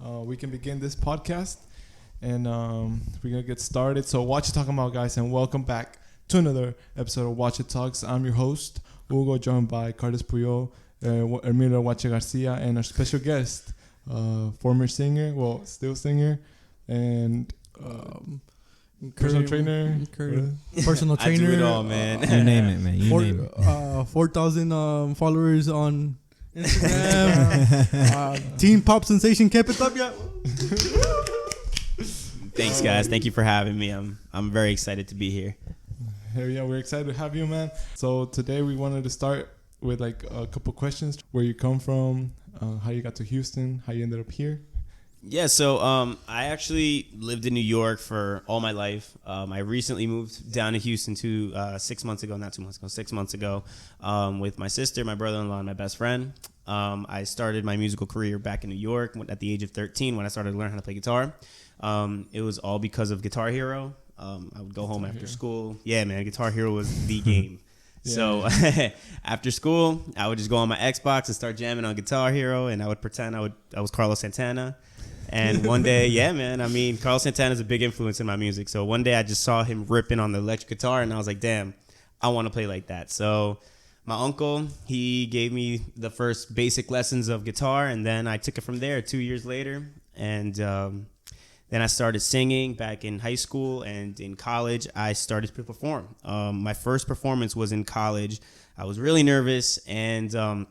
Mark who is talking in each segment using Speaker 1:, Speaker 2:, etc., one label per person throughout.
Speaker 1: we can begin this podcast. And we're going to get started. So what you talking about, guys? And welcome back to another episode of HuacheTalks. I'm your host, Hugo, joined by Carlos Puyol, Hermilo Huache Garcia, and our special guest, former singer, still singer, and personal trainer.
Speaker 2: Personal trainer.
Speaker 3: I do it all, man.
Speaker 2: You name it, man. You name it. 4,000 followers on Instagram. Teen pop sensation. Keep it up, yeah.
Speaker 3: Thanks, guys. Thank you for having me. I'm very excited to be here.
Speaker 1: Hell yeah, we're excited to have you, man. So today we wanted to start with like a couple questions. Where you come from, how you got to Houston, how you ended up here.
Speaker 3: Yeah, so I actually lived in New York for all my life. I recently moved down to Houston 6 months ago, not 2 months ago, 6 months ago, with my sister, my brother-in-law, and my best friend. I started my musical career back in New York at the age of 13 when I started to learn how to play guitar. It was all because of Guitar Hero. I would go home after school. Yeah, man, Guitar Hero was the game. Yeah. So after school, I would just go on my Xbox and start jamming on Guitar Hero, and I would pretend I was Carlos Santana. And one day, yeah, man, I mean, Carlos Santana is a big influence in my music. So one day I just saw him ripping on the electric guitar, and I was like, damn, I want to play like that. So my uncle, he gave me the first basic lessons of guitar, and then I took it from there 2 years later. And then I started singing back in high school, and in college, I started to perform. My first performance was in college. I was really nervous, and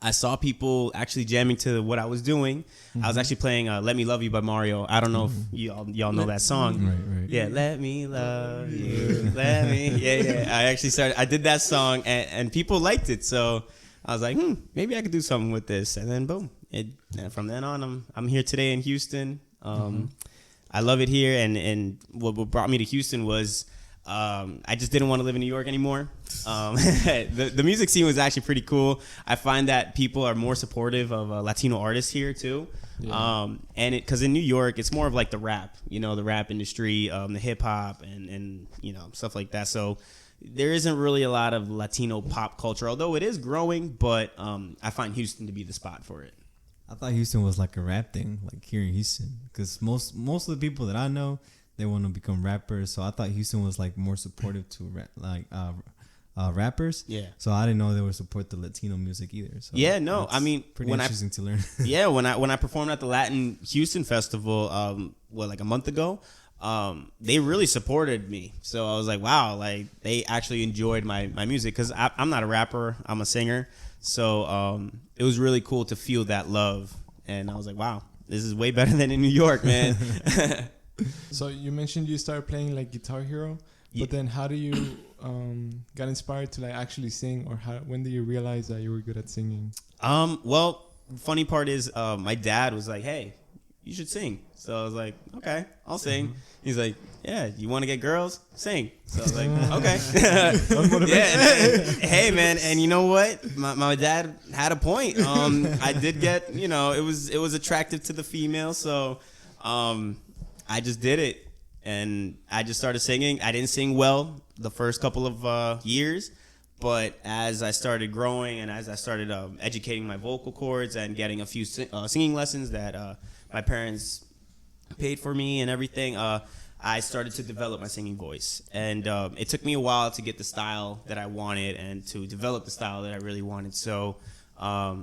Speaker 3: I saw people actually jamming to what I was doing. Mm-hmm. I was actually playing Let Me Love You by Mario. I don't know if y'all know that song.
Speaker 2: Right.
Speaker 3: Yeah, let me love you. Let me. Yeah. I did that song, and people liked it. So I was like, maybe I could do something with this. And then boom. And from then on, I'm here today in Houston. I love it here. And what brought me to Houston was I just didn't want to live in New York anymore. The music scene was actually pretty cool. I find that people are more supportive of Latino artists here too. Yeah. And because in New York, it's more of like the rap industry, the hip hop and stuff like that. So there isn't really a lot of Latino pop culture, although it is growing. But I find Houston to be the spot for it.
Speaker 2: I thought Houston was like a rap thing, like here in Houston, because most of the people that I know, they want to become rappers. So I thought Houston was like more supportive to rappers. Yeah. So I didn't know they would support the Latino music either. So
Speaker 3: yeah, no, I mean,
Speaker 2: pretty interesting to learn.
Speaker 3: Yeah, when I performed at the Latin Houston Festival, like a month ago, they really supported me. So I was like, wow, like they actually enjoyed my music because I'm not a rapper, I'm a singer. So it was really cool to feel that love, and I was like, wow, this is way better than in New York, man.
Speaker 1: So you mentioned you started playing like Guitar Hero, but then how do you got inspired to like actually sing, or when did you realize that you were good at singing?
Speaker 3: Well, funny part is my dad was like, hey, you should sing. So I was like, okay, I'll sing. He's like, yeah, you want to get girls? Sing. So I was like, okay. Hey, man, and you know what? My dad had a point. I did get, it was attractive to the female, so I just did it, and I just started singing. I didn't sing well the first couple of years, but as I started growing and as I started educating my vocal cords and getting a few singing lessons that my parents paid for me and everything, I started to develop my singing voice. And it took me a while to get the style that I wanted and to develop the style that I really wanted. So, my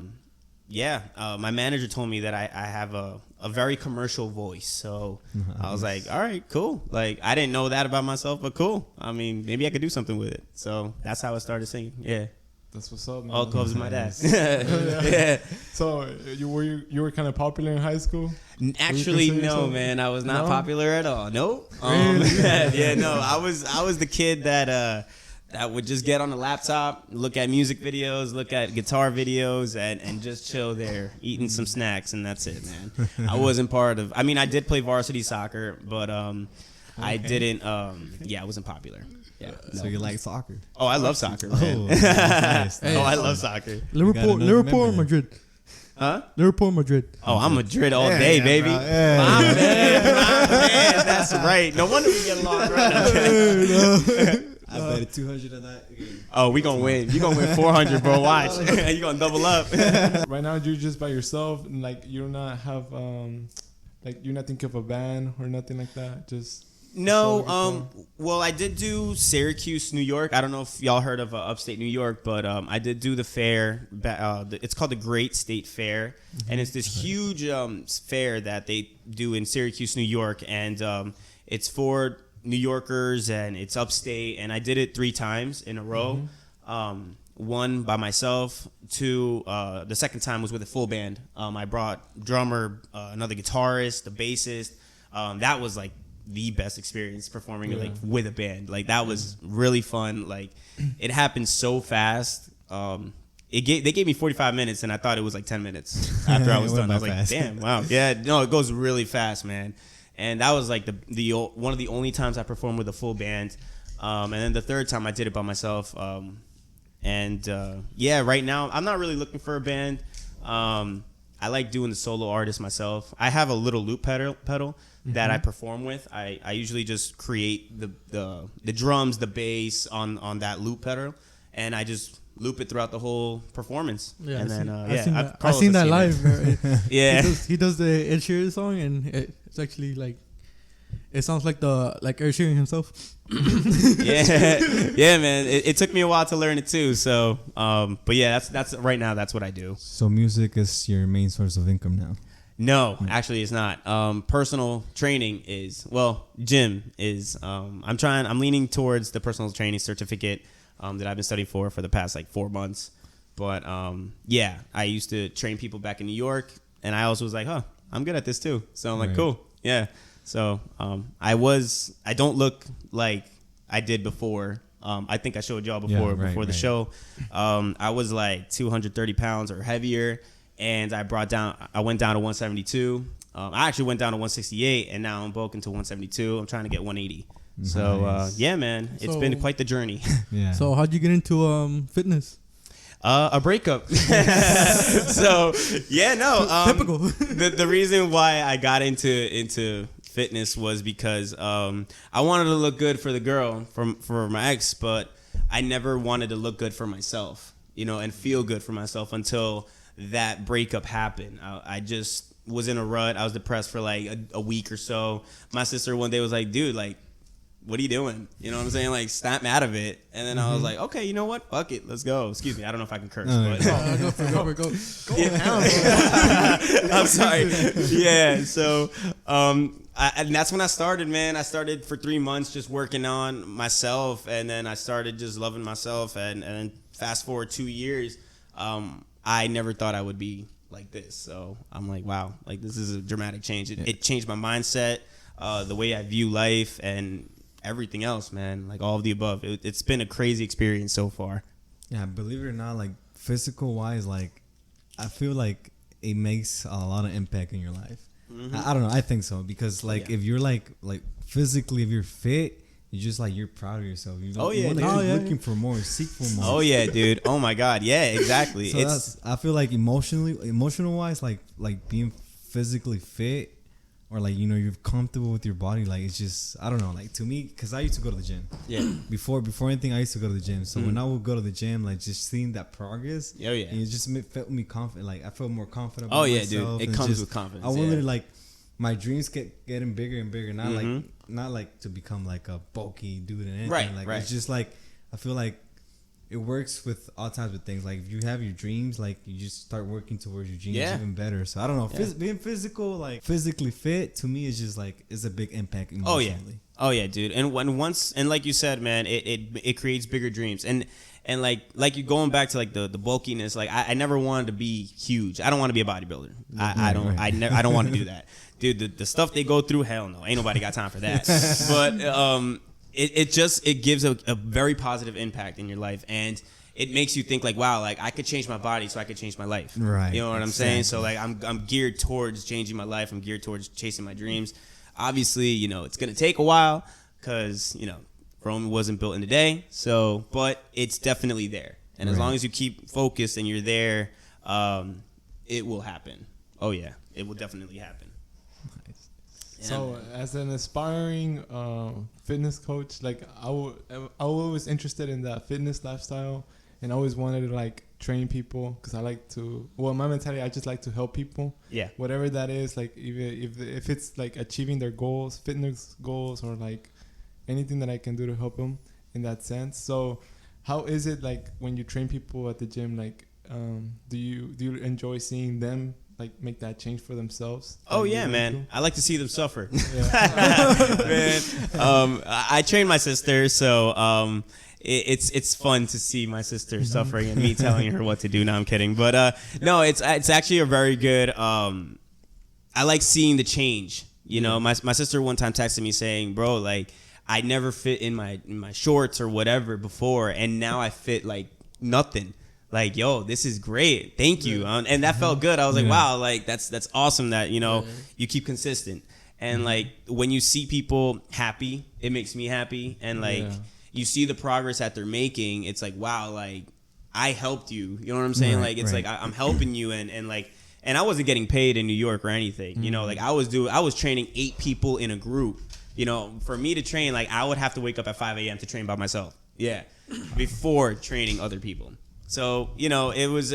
Speaker 3: manager told me that I have a very commercial voice. So I was like, all right, cool. Like, I didn't know that about myself, but cool. I mean, maybe I could do something with it. So that's how I started singing. Yeah.
Speaker 1: That's what's up, man.
Speaker 3: All clubs with my dad. Yeah.
Speaker 1: So you were kind of popular in high school?
Speaker 3: Actually, no, man. I was not popular at all. Nope. Yeah, no. I was the kid that would just get on the laptop, look at music videos, look at guitar videos, and just chill there, eating some snacks, and that's it, man. I wasn't part of. I mean, I did play varsity soccer, but I didn't. I wasn't popular. Yeah.
Speaker 2: So you like soccer?
Speaker 3: Oh, I love soccer, man.
Speaker 2: Oh, nice.
Speaker 3: I love soccer.
Speaker 2: Liverpool or Madrid?
Speaker 3: Huh?
Speaker 2: Liverpool or Madrid?
Speaker 3: Oh, I'm Madrid all day, baby. Yeah. My man, that's right. No wonder we get along right.
Speaker 2: I bet 200 on that.
Speaker 3: Oh, we gonna win. You gonna win 400, bro. Watch. You gonna double up.
Speaker 1: Right now, you're just by yourself, and like you do not have Like you're not thinking of a band or nothing like that? Just
Speaker 3: No, well, I did do Syracuse, New York. I don't know if y'all heard of upstate New York, but I did do the fair. It's called the Great State Fair, and it's this huge fair that they do in Syracuse, New York, and it's for New Yorkers, and it's upstate. And I did it 3 times in a row. One by myself. 2, the second time was with a full band. I brought drummer, another guitarist, the bassist. That was like the best experience performing like with a band. Like that was really fun. Like it happened so fast. They gave me 45 minutes and I thought it was like 10 minutes after I was done. I was like, damn, wow. Yeah, no, it goes really fast, man. And that was like the one of the only times I performed with a full band. And then the third time I did it by myself. Right now I'm not really looking for a band. I like doing the solo artist myself. I have a little loop pedal that I perform with. I usually just create the drums, the bass on that loop pedal, and I just loop it throughout the whole perforance. Yeah, and then
Speaker 4: I've seen that live.
Speaker 3: Yeah,
Speaker 4: he does the Ed Sheeran song, and it's actually like it sounds like Ed Sheeran himself.
Speaker 3: yeah, man. It took me a while to learn it too. So, but yeah, that's right now. That's what I do.
Speaker 2: So music is your main source of income now?
Speaker 3: No, actually, it's not. Personal training is gym is. I'm leaning towards the personal training certificate that I've been studying for the past like 4 months. But I used to train people back in New York, and I also was like, I'm good at this too. So I'm like, cool, yeah. So I don't look like I did before. I think I showed y'all before the show. I was like 230 pounds or heavier, and I went down to 172. I actually went down to 168, and now I'm bulking to 172. I'm trying to get 180. Nice. So man, it's been quite the journey.
Speaker 4: Yeah. So how'd you get into fitness?
Speaker 3: A breakup. So typical. The reason why I got into fitness was because I wanted to look good for the girl for my ex, but I never wanted to look good for myself, and feel good for myself until that breakup happened. I just was in a rut. I was depressed for like a week or so. My sister one day was like, dude, like, what are you doing? You know what I'm saying? Like, snap me out of it. And then I was like, okay, you know what? Fuck it. Let's go. Excuse me. I don't know if I can curse. Go. I'm sorry. Yeah. So, and that's when I started, man. I started for 3 months just working on myself. And then I started just loving myself. And then fast forward 2 years, I never thought I would be like this. So I'm like, wow, like this is a dramatic change. It changed my mindset, the way I view life, and everything else, man. Like all of the above. It's been a crazy experience so far.
Speaker 2: Yeah, believe it or not, like physical wise, like I feel like it makes a lot of impact in your life. Mm-hmm. I don't know. I think so because like if you're like physically, if you're fit, you're proud of yourself. Looking for more, seek for more.
Speaker 3: Oh yeah, dude. Oh my God. Yeah, exactly.
Speaker 2: So I feel like emotional wise, like being physically fit, or like you're comfortable with your body. Like it's just, I don't know. Like to me, because I used to go to the gym. Yeah. Before anything, I used to go to the gym. So when I would go to the gym, like just seeing that progress. Oh yeah. It just felt me confident. Like I felt more confident.
Speaker 3: Oh yeah, dude. It comes with confidence.
Speaker 2: I wanted like my dreams getting bigger and bigger. Not like to become like a bulky dude and anything. Right. It's just like I feel like it works with all types of things. Like if you have your dreams, like you just start working towards your dreams even better. So I don't know. Being physical, like physically fit, to me is just like it's a big impact emotionally.
Speaker 3: Oh yeah, dude. And like you said, man, it creates bigger dreams. And like you going back to like the bulkiness. Like I never wanted to be huge. I don't want to be a bodybuilder. I don't want to do that, dude. The stuff they go through, hell no, ain't nobody got time for that. But it gives a very positive impact in your life, and it makes you think like, wow, like I could change my body, so I could change my life. Right. You know what I'm saying? So like I'm geared towards changing my life. I'm geared towards chasing my dreams. Obviously, it's gonna take a while because Rome wasn't built in a day. So, but it's definitely there, and as long as you keep focused and you're there, it will happen. Oh yeah, it will definitely happen.
Speaker 1: So, as an aspiring fitness coach, like I was always interested in that fitness lifestyle, and I always wanted to like train people because I like to. Well, my mentality, I just like to help people.
Speaker 3: Yeah.
Speaker 1: Whatever that is, like even if it's like achieving their goals, fitness goals, or like anything that I can do to help them in that sense. So, how is it like when you train people at the gym? Like, do you enjoy seeing them like make that change for themselves?
Speaker 3: Oh
Speaker 1: like,
Speaker 3: yeah, man. I like to see them suffer.
Speaker 1: Yeah.
Speaker 3: Man, I train my sister, so it's fun to see my sister suffering and me telling her what to do. No, I'm kidding, but no, it's actually a very good. I like seeing the change. You know, my sister one time texted me saying, "Bro, like I never fit in my shorts or whatever before, and now I fit like nothing." Like, yo, this is great. Thank you. And that felt good. I was like, wow, like that's awesome that, you know, you keep consistent. And like when you see people happy, it makes me happy. And like you see the progress that they're making, it's like, wow, like I helped you. You know what I'm saying? Like it's like I'm helping you and like and I wasn't getting paid in New York or anything. You know, like I was training 8 people in a group. You know, for me to train, like I would have to wake up at 5 a.m. to train by myself. Yeah. Before training other people. So, you know, it was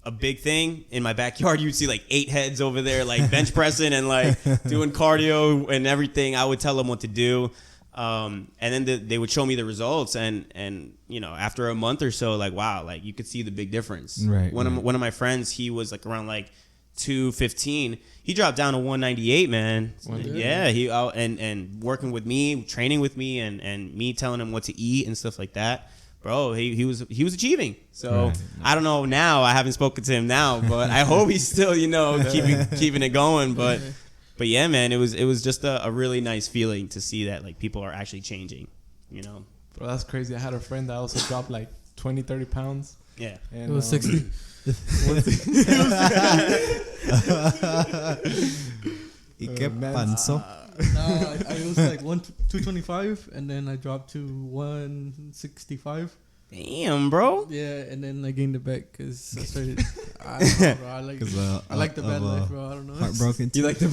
Speaker 3: a big thing. In my backyard, you'd see like 8 heads over there, like bench pressing and like doing cardio and everything. I would tell them what to do. And then they would show me the results. And, you know, after a month or so, like, wow, like you could see the big difference.
Speaker 2: Right.
Speaker 3: One of my friends, he was like around like 215. He dropped down to 198, man. Yeah. He and working with me, training with me and me telling him what to eat and stuff like that. Bro, he was achieving. So I don't know now. I haven't spoken to him now, but I hope he's still, you know, keeping it going. But yeah, man, it was just a really nice feeling to see that like people are actually changing, you know.
Speaker 1: Bro, that's crazy. I had a friend that also dropped like 20, 30 pounds.
Speaker 3: Yeah.
Speaker 1: And,
Speaker 4: it was 60.
Speaker 2: ¿Y qué pasó?
Speaker 4: No, I was like 225, and then I dropped to 165.
Speaker 3: Damn, bro.
Speaker 4: Yeah, and then I gained it back because I started. I don't know, bro. I like the bad life, bro. I don't know.
Speaker 2: Heartbroken.
Speaker 3: You like the?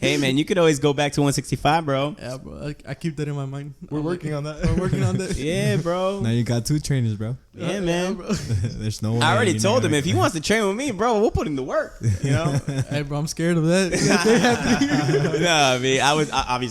Speaker 3: Hey, man, you could always go back to 165, bro.
Speaker 4: Yeah, bro. I keep that in my mind.
Speaker 1: We're working on that.
Speaker 4: We're working on that.
Speaker 3: Yeah, bro.
Speaker 2: Now you got 2 trainers, bro.
Speaker 3: Yeah, man.
Speaker 4: Bro.
Speaker 2: There's no way.
Speaker 3: I already told him if he wants to train with me, bro, we'll put him to work. You know.
Speaker 4: Hey, bro, I'm scared of that.
Speaker 3: No, I mean,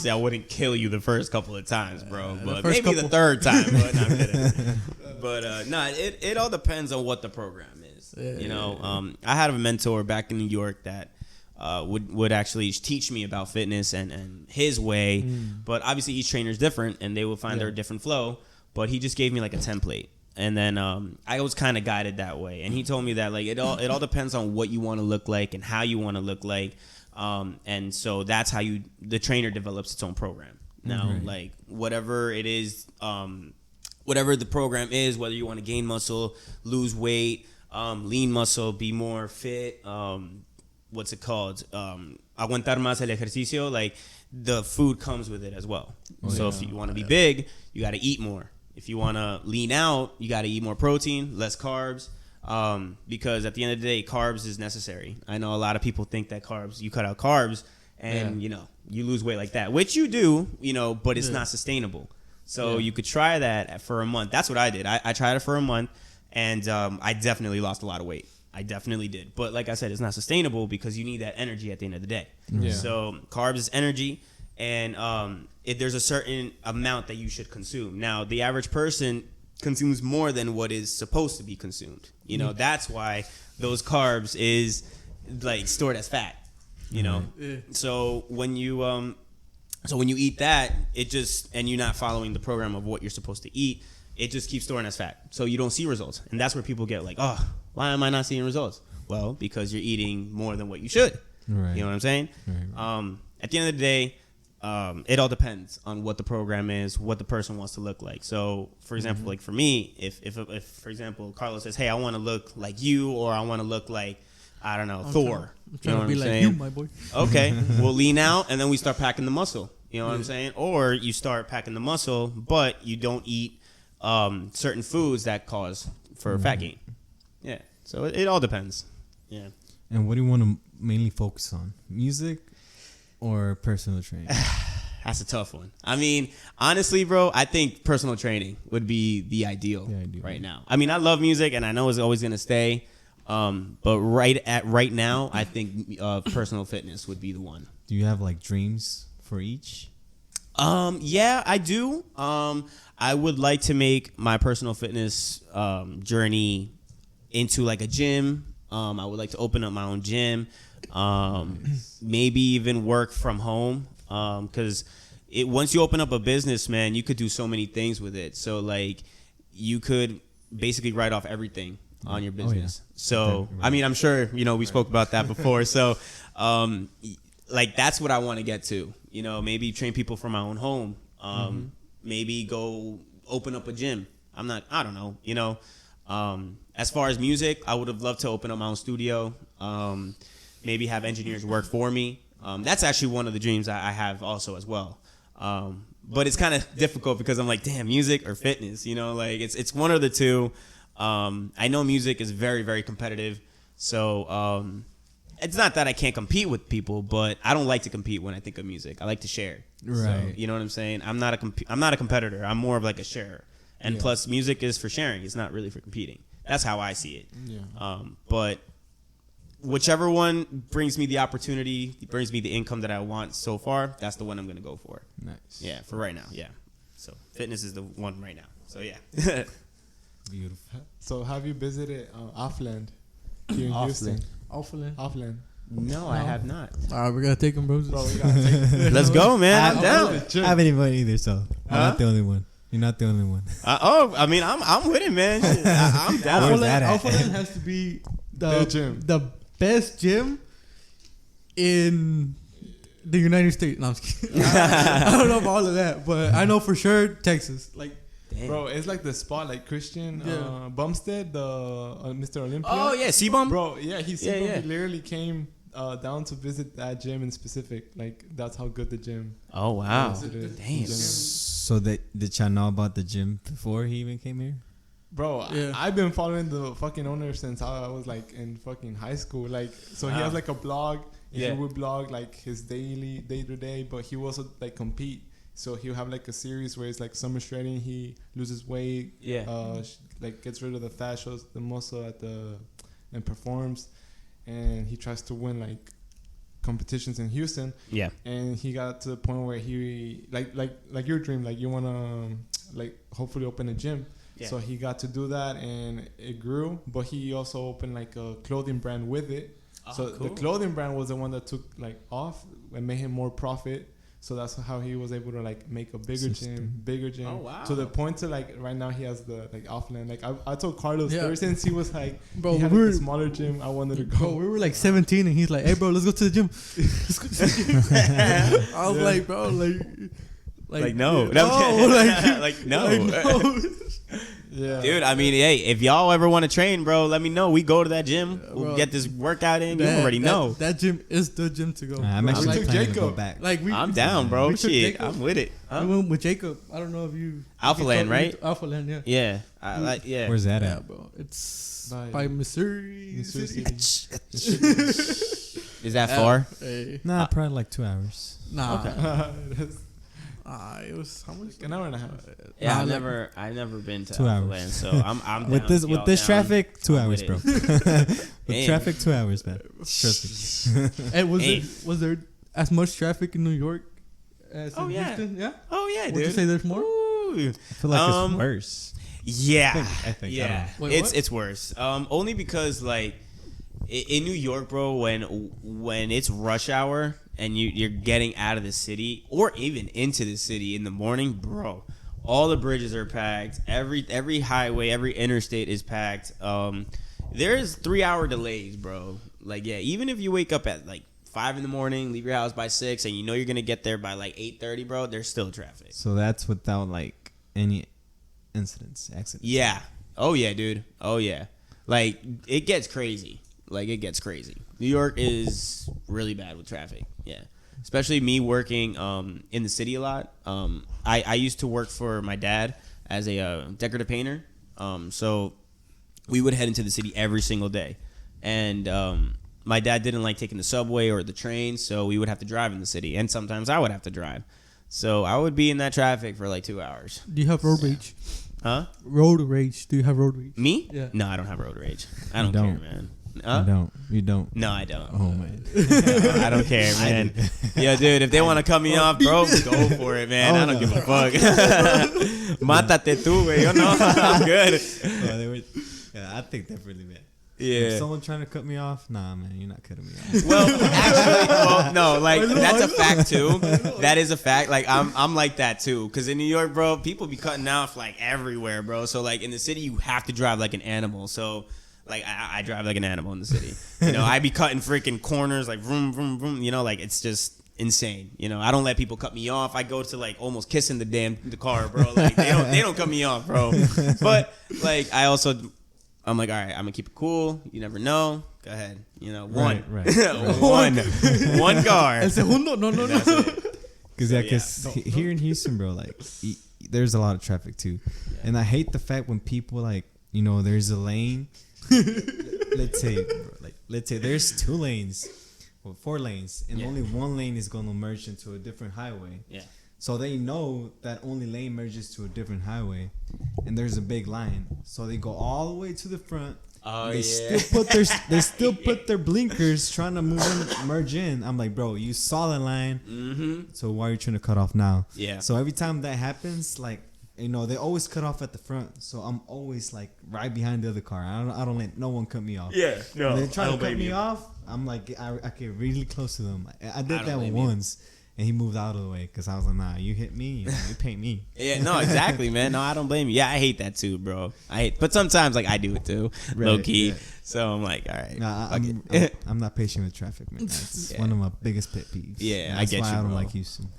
Speaker 3: I wouldn't kill you the first couple of times, bro, but maybe the 3rd time. But no, I'm kidding. But no, it all depends on what the program is. You know, I had a mentor back in New York that would actually teach me about fitness and his way. But obviously each trainer is different and they will find their different flow. But he just gave me like a template. And then I was kind of guided that way. And he told me that like it all depends on what you want to look like and how you want to look like. And so that's how the trainer develops its own program. Now, like whatever it is, whatever the program is, whether you want to gain muscle, lose weight, lean muscle, be more fit, what's it called? Aguantar más el ejercicio. Like the food comes with it as well. So if you want to be big, you got to eat more. If you want to lean out, you got to eat more protein, less carbs. Because at the end of the day, carbs is necessary. I know a lot of people think that you cut out carbs and you know you lose weight like that, which you do, you know, but it's not sustainable. So you could try that for a month. That's what I did. I tried it for a month, and I definitely lost a lot of weight. I definitely did. But like I said, it's not sustainable because you need that energy at the end of the day. Yeah. So carbs is energy, and there's a certain amount that you should consume. Now, the average person consumes more than what is supposed to be consumed. You know, that's why those carbs is like stored as fat. You know, so when you eat that, and you're not following the program of what you're supposed to eat, it just keeps storing as fat. So you don't see results, and that's where people get like, oh, why am I not seeing results? Well, because you're eating more than what you should. Right. You know what I'm saying? Right. At the end of the day, it all depends on what the program is, what the person wants to look like. So, for example, like for me, if for example, Carlos says, hey, I want to look like you, or I want to look like, I don't know, Thor.
Speaker 4: I'm trying to be like you, my boy.
Speaker 3: Okay, we'll lean out, and then we start packing the muscle. You know what I'm saying? Or you start packing the muscle, but you don't eat certain foods that cause for fat gain. Yeah, so it all depends. Yeah.
Speaker 2: And what do you want to mainly focus on? Music or personal training?
Speaker 3: That's a tough one. I mean, honestly, bro, I think personal training would be the ideal right now. I mean, I love music, and I know it's always gonna stay. But right now, I think personal fitness would be the one.
Speaker 2: Do you have like dreams for each?
Speaker 3: Yeah, I do. I would like to make my personal fitness journey into like a gym. I would like to open up my own gym. Maybe even work from home. Because once you open up a business, man, you could do so many things with it. So like, you could basically write off everything on your business. So I mean, I'm sure we spoke about that before. So like, that's what I want to get to. Maybe train people from my own home. Maybe go open up a gym. I don't know. As far as music, I would have loved to open up my own studio. Maybe have engineers work for me. That's actually one of the dreams I have also as well. But it's kind of difficult because I'm like, damn, music or fitness, like it's one of the two. I know music is very, very competitive. So it's not that I can't compete with people, but I don't like to compete when I think of music. I like to share.
Speaker 2: Right.
Speaker 3: So, you know what I'm saying? I'm not a competitor. I'm more of like a sharer. And plus, music is for sharing. It's not really for competing. That's how I see it. Yeah. But whichever one brings me the opportunity, brings me the income that I want so far, that's the one I'm going to go for.
Speaker 2: Nice.
Speaker 3: Yeah, for right now, yeah. So fitness is the one right now. So yeah.
Speaker 2: Beautiful.
Speaker 1: So have you visited Offland here in Houston?
Speaker 4: Offland.
Speaker 3: No, I have not.
Speaker 4: All right, we gotta take him, bro.
Speaker 1: Bro, we gotta take
Speaker 3: Let's go, man. I'm down.
Speaker 2: I haven't even either, so I'm not the only one. You're not the only one.
Speaker 3: I mean, I'm with it, man. I'm down.
Speaker 2: Where's that at?
Speaker 4: Offland has to be
Speaker 1: gym.
Speaker 4: the best gym in the United States. No, I'm just kidding. I don't know about all of that, but I know for sure Texas. Like,
Speaker 3: damn.
Speaker 1: Bro, it's like the spot, like Christian Bumstead, the Mr. Olympia.
Speaker 3: Oh yeah, C-Bump.
Speaker 1: Bro, yeah, he literally came down to visit that gym in specific. Like, that's how good the gym.
Speaker 3: Oh wow,
Speaker 1: damn.
Speaker 2: So did y'all know about the gym before he even came here?
Speaker 1: Bro, I've been following the fucking owner since I was like in fucking high school. Like, so he has like a blog. He would blog like his day to day, but he also like compete. So he'll have like a series where it's like summer shredding. He loses weight. Like gets rid of the fat, shows the muscle and performs. And he tries to win like competitions in Houston. Yeah. And he got to the point where he like your dream, like you wanna like hopefully open a gym. Yeah. So he got to do that and it grew, but he also opened like a clothing brand with it. Oh, so cool. The clothing brand was the one that took like off and made him more profit. So that's how he was able to like make a bigger gym. Oh, wow. To the point to like right now he has the like offline. Like I told Carlos ever since he was like, bro, he had like a smaller gym. I wanted to go.
Speaker 4: Bro, we were like 17 and he's like, hey bro, let's go to the gym. Let's go to the gym. I was like, bro, like no,
Speaker 3: like no.
Speaker 4: Like, no.
Speaker 3: Yeah. Dude, I mean, hey, if y'all ever want to train, bro, let me know. We go to that gym. We'll get this workout in. You already know.
Speaker 4: That gym is the gym to go.
Speaker 2: I'm actually planning to go back.
Speaker 4: Like
Speaker 3: I'm down, bro. Shit, I'm with it.
Speaker 4: We went with Jacob. I don't know if you...
Speaker 3: Alpha Land, right?
Speaker 4: Alpha Land, yeah.
Speaker 3: Yeah. I like, yeah.
Speaker 2: Where's that at?
Speaker 4: Yeah, bro. It's by Missouri City.
Speaker 3: Is that far?
Speaker 2: Nah, probably like 2 hours.
Speaker 4: Nah.
Speaker 1: Okay.
Speaker 4: It was how much?
Speaker 1: An hour and a half.
Speaker 3: Yeah, I've never been to
Speaker 2: 2 hours.
Speaker 3: Land, so I'm
Speaker 2: with this traffic, 2 hours, bro. With traffic, 2 hours, man. Trust me.
Speaker 4: And was there as much traffic in New York as in Houston? Yeah.
Speaker 3: Oh yeah, dude.
Speaker 4: Would you say there's more?
Speaker 2: I feel like it's worse.
Speaker 3: Yeah.
Speaker 2: I think.
Speaker 3: Yeah.
Speaker 4: Wait,
Speaker 3: it's worse. Only because like in New York, bro, when it's rush hour and you're getting out of the city or even into the city in the morning, bro, all the bridges are packed. Every highway, every interstate is packed. There's 3-hour delays, bro. Like, yeah, even if you wake up at like 5 in the morning, leave your house by 6, and you know you're gonna get there by like 8:30, bro, there's still traffic.
Speaker 2: So that's without like any accidents.
Speaker 3: Yeah. Oh yeah, dude. Oh yeah. Like it gets crazy. New York is really bad with traffic. Yeah. Especially me working in the city a lot. I used to work for my dad as a decorative painter. So we would head into the city every single day. And my dad didn't like taking the subway or the train, so we would have to drive in the city. And sometimes I would have to drive. So I would be in that traffic for like 2 hours.
Speaker 4: Do you have road rage?
Speaker 3: Huh?
Speaker 4: Road rage. Do you have road rage?
Speaker 3: Me?
Speaker 4: Yeah.
Speaker 3: No, I don't have road rage. I don't care, man.
Speaker 2: You don't.
Speaker 3: No, I don't.
Speaker 2: Oh man.
Speaker 3: No, I don't care, man. Yeah, dude. If they want to cut me off, bro, go for it, man. I don't give a fuck. Mátate tú, güey. Yo no, I'm good.
Speaker 2: I think differently, man.
Speaker 3: Yeah.
Speaker 2: If someone trying to cut me off, nah, man, you're not cutting me off.
Speaker 3: Well, actually, no, like that's a fact too. That is a fact. Like I'm like that too. Cause in New York, bro, people be cutting off like everywhere, bro. So like in the city, you have to drive like an animal. So like I drive like an animal in the city. You know, I be cutting freaking corners like vroom vroom vroom. You know, like it's just insane. You know, I don't let people cut me off. I go to like almost kissing the car, bro. Like they don't cut me off, bro. But like I'm like, all right, I'm gonna keep it cool. You never know. Go ahead. You know, one car.
Speaker 4: El segundo? No.
Speaker 2: Because here in Houston, bro, like there's a lot of traffic too, and I hate the fact when people like, you know, there's a lane. let's say there's 2 lanes, or 4 lanes, and only one lane is gonna merge into a different highway.
Speaker 3: Yeah.
Speaker 2: So they know that only lane merges to a different highway, and there's a big line. So they go all the way to the front.
Speaker 3: Oh,
Speaker 2: they still put their blinkers trying to merge in. I'm like, bro, you saw the line.
Speaker 3: Mm-hmm.
Speaker 2: So why are you trying to cut off now?
Speaker 3: Yeah.
Speaker 2: So every time that happens, like, you know, they always cut off at the front. So I'm always like right behind the other car. I don't let no one cut me off.
Speaker 3: Yeah. No.
Speaker 2: When they try to cut me off, I'm like, I get really close to them. I did that once. And he moved out of the way because I was like, nah, you hit me, you paint me.
Speaker 3: Yeah, no, exactly, man. No, I don't blame you. Yeah, I hate that too, bro. But sometimes like I do it too, low key. Right. So I'm like, all right.
Speaker 2: Nah, I'm not patient with traffic, man. That's one of my biggest pet peeves.
Speaker 3: Yeah,
Speaker 2: I get you,
Speaker 3: bro.
Speaker 2: I don't like Houston.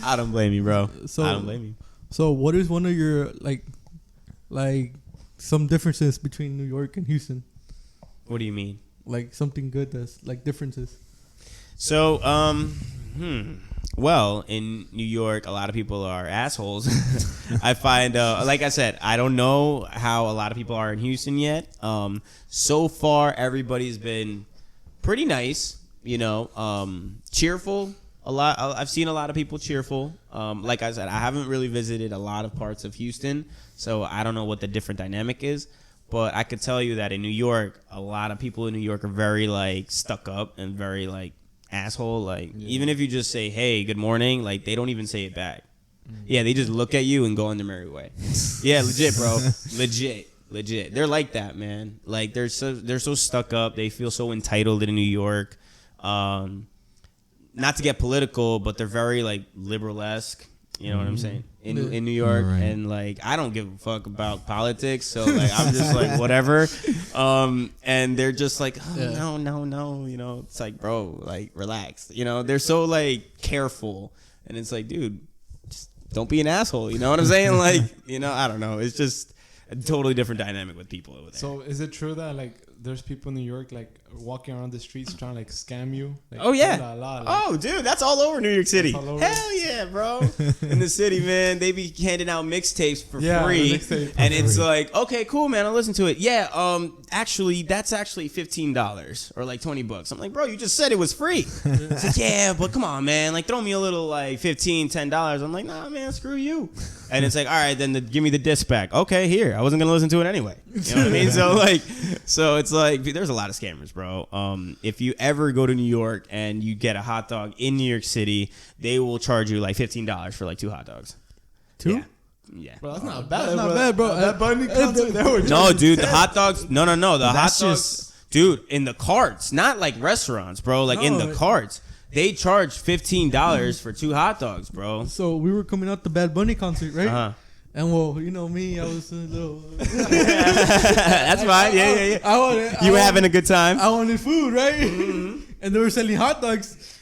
Speaker 3: I don't blame you, bro. I don't blame you.
Speaker 4: So what is one of your like some differences between New York and Houston?
Speaker 3: What do you mean?
Speaker 4: Like something good that's like differences.
Speaker 3: So, well, in New York, a lot of people are assholes. I find, like I said, I don't know how a lot of people are in Houston yet. So far, everybody's been pretty nice, you know, cheerful. I've seen a lot of people cheerful. Like I said, I haven't really visited a lot of parts of Houston, so I don't know what the different dynamic is. But I could tell you that in New York, a lot of people in New York are very like stuck up and very like asshole. Like even if you just say, hey, good morning, like they don't even say it back. Yeah, they just look at you and go on their merry way. Yeah, legit, bro. Legit. They're like that, man. Like they're so stuck up. They feel so entitled in New York. Not to get political, but they're very like liberal-esque. You know what I'm saying? In New York, right. And like I don't give a fuck about politics, so like I'm just like whatever. And they're just like, oh, no, you know, it's like, bro, like relax. You know, they're so like careful, and it's like, dude, just don't be an asshole. You know what I'm saying? Like, you know, I don't know. It's just a totally different dynamic with people over there.
Speaker 1: So is it true that like there's people in New York like walking around the streets trying to like scam you? Like,
Speaker 3: oh yeah.
Speaker 1: Like,
Speaker 3: oh dude, that's all over New York City.
Speaker 1: Over?
Speaker 3: Hell yeah, bro. In the city, man, they be handing out mixtapes for free, and it's like, okay, cool, man, I'll listen to it. Yeah, actually, that's actually $15 or like $20. I'm like, bro, you just said it was free. It's like, yeah, but come on, man, like throw me a little like $15, $10. I'm like, nah, man, screw you. And it's like, all right, then give me the disc back. Okay, here. I wasn't gonna listen to it anyway. You know what I mean? So it's like there's a lot of scammers, bro. If you ever go to New York and you get a hot dog in New York City, they will charge you like $15 for like 2 hot dogs.
Speaker 4: 2?
Speaker 3: Yeah.
Speaker 1: Bro, that's not bad.
Speaker 4: That's not bad, bro.
Speaker 1: That Bunny concert, they were
Speaker 3: no, dude, the hot dogs. No. The hot dogs,
Speaker 2: just,
Speaker 3: dude, in the carts, not like restaurants, bro. Like in the carts. They charge $15 for 2 hot dogs, bro.
Speaker 4: So we were coming out the Bad Bunny concert, right?
Speaker 3: Uh-huh.
Speaker 4: And well, you know me, I was a little.
Speaker 3: That's fine. Yeah. You were having a good time.
Speaker 4: I wanted food, right? Mm-hmm. And they were selling hot dogs.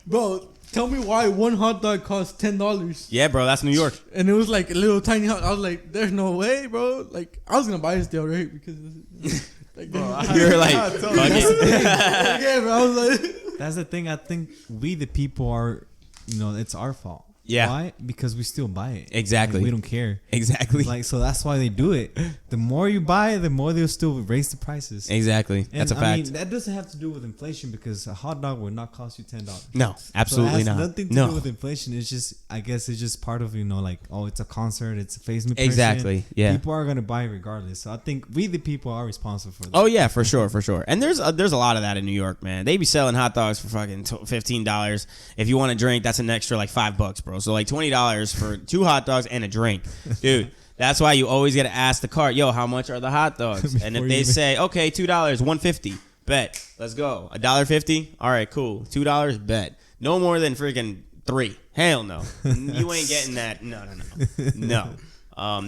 Speaker 4: Bro, tell me why one hot dog costs $10.
Speaker 3: Yeah, bro, that's New York.
Speaker 4: And it was like a little tiny hot. I was like, there's no way, bro. Like, I was gonna buy this deal, right? Because like,
Speaker 3: bro, you were like,
Speaker 4: yeah, bro. I was like,
Speaker 2: that's the thing. I think we the people are, you know, it's our fault.
Speaker 3: Yeah.
Speaker 2: Why? Because we still buy it.
Speaker 3: Exactly.
Speaker 2: Like, we don't care.
Speaker 3: Exactly.
Speaker 2: Like, so that's why they do it. The more you buy, the more they'll still raise the prices.
Speaker 3: Exactly.
Speaker 2: And
Speaker 3: that's a fact.
Speaker 2: I mean, that doesn't have to do with inflation because a hot dog would not cost you $10.
Speaker 3: No, absolutely
Speaker 2: so it has
Speaker 3: not.
Speaker 2: nothing to do with inflation. It's just, I guess it's just part of, like, oh, it's a concert, it's a face impression.
Speaker 3: Exactly. Yeah.
Speaker 2: People are gonna buy it regardless. So I think we, the people, are responsible for that.
Speaker 3: Oh yeah, for sure. And there's a lot of that in New York, man. They be selling hot dogs for fucking $15. If you want a drink, that's an extra like $5, bro. So like $20 for 2 hot dogs and a drink, dude. That's why you always gotta ask the cart, yo, how much are the hot dogs? And if they say, okay, $2, $1.50, bet, let's go. $1.50, all right, cool. $2, bet. No more than freaking $3. Hell no, you ain't getting that. No.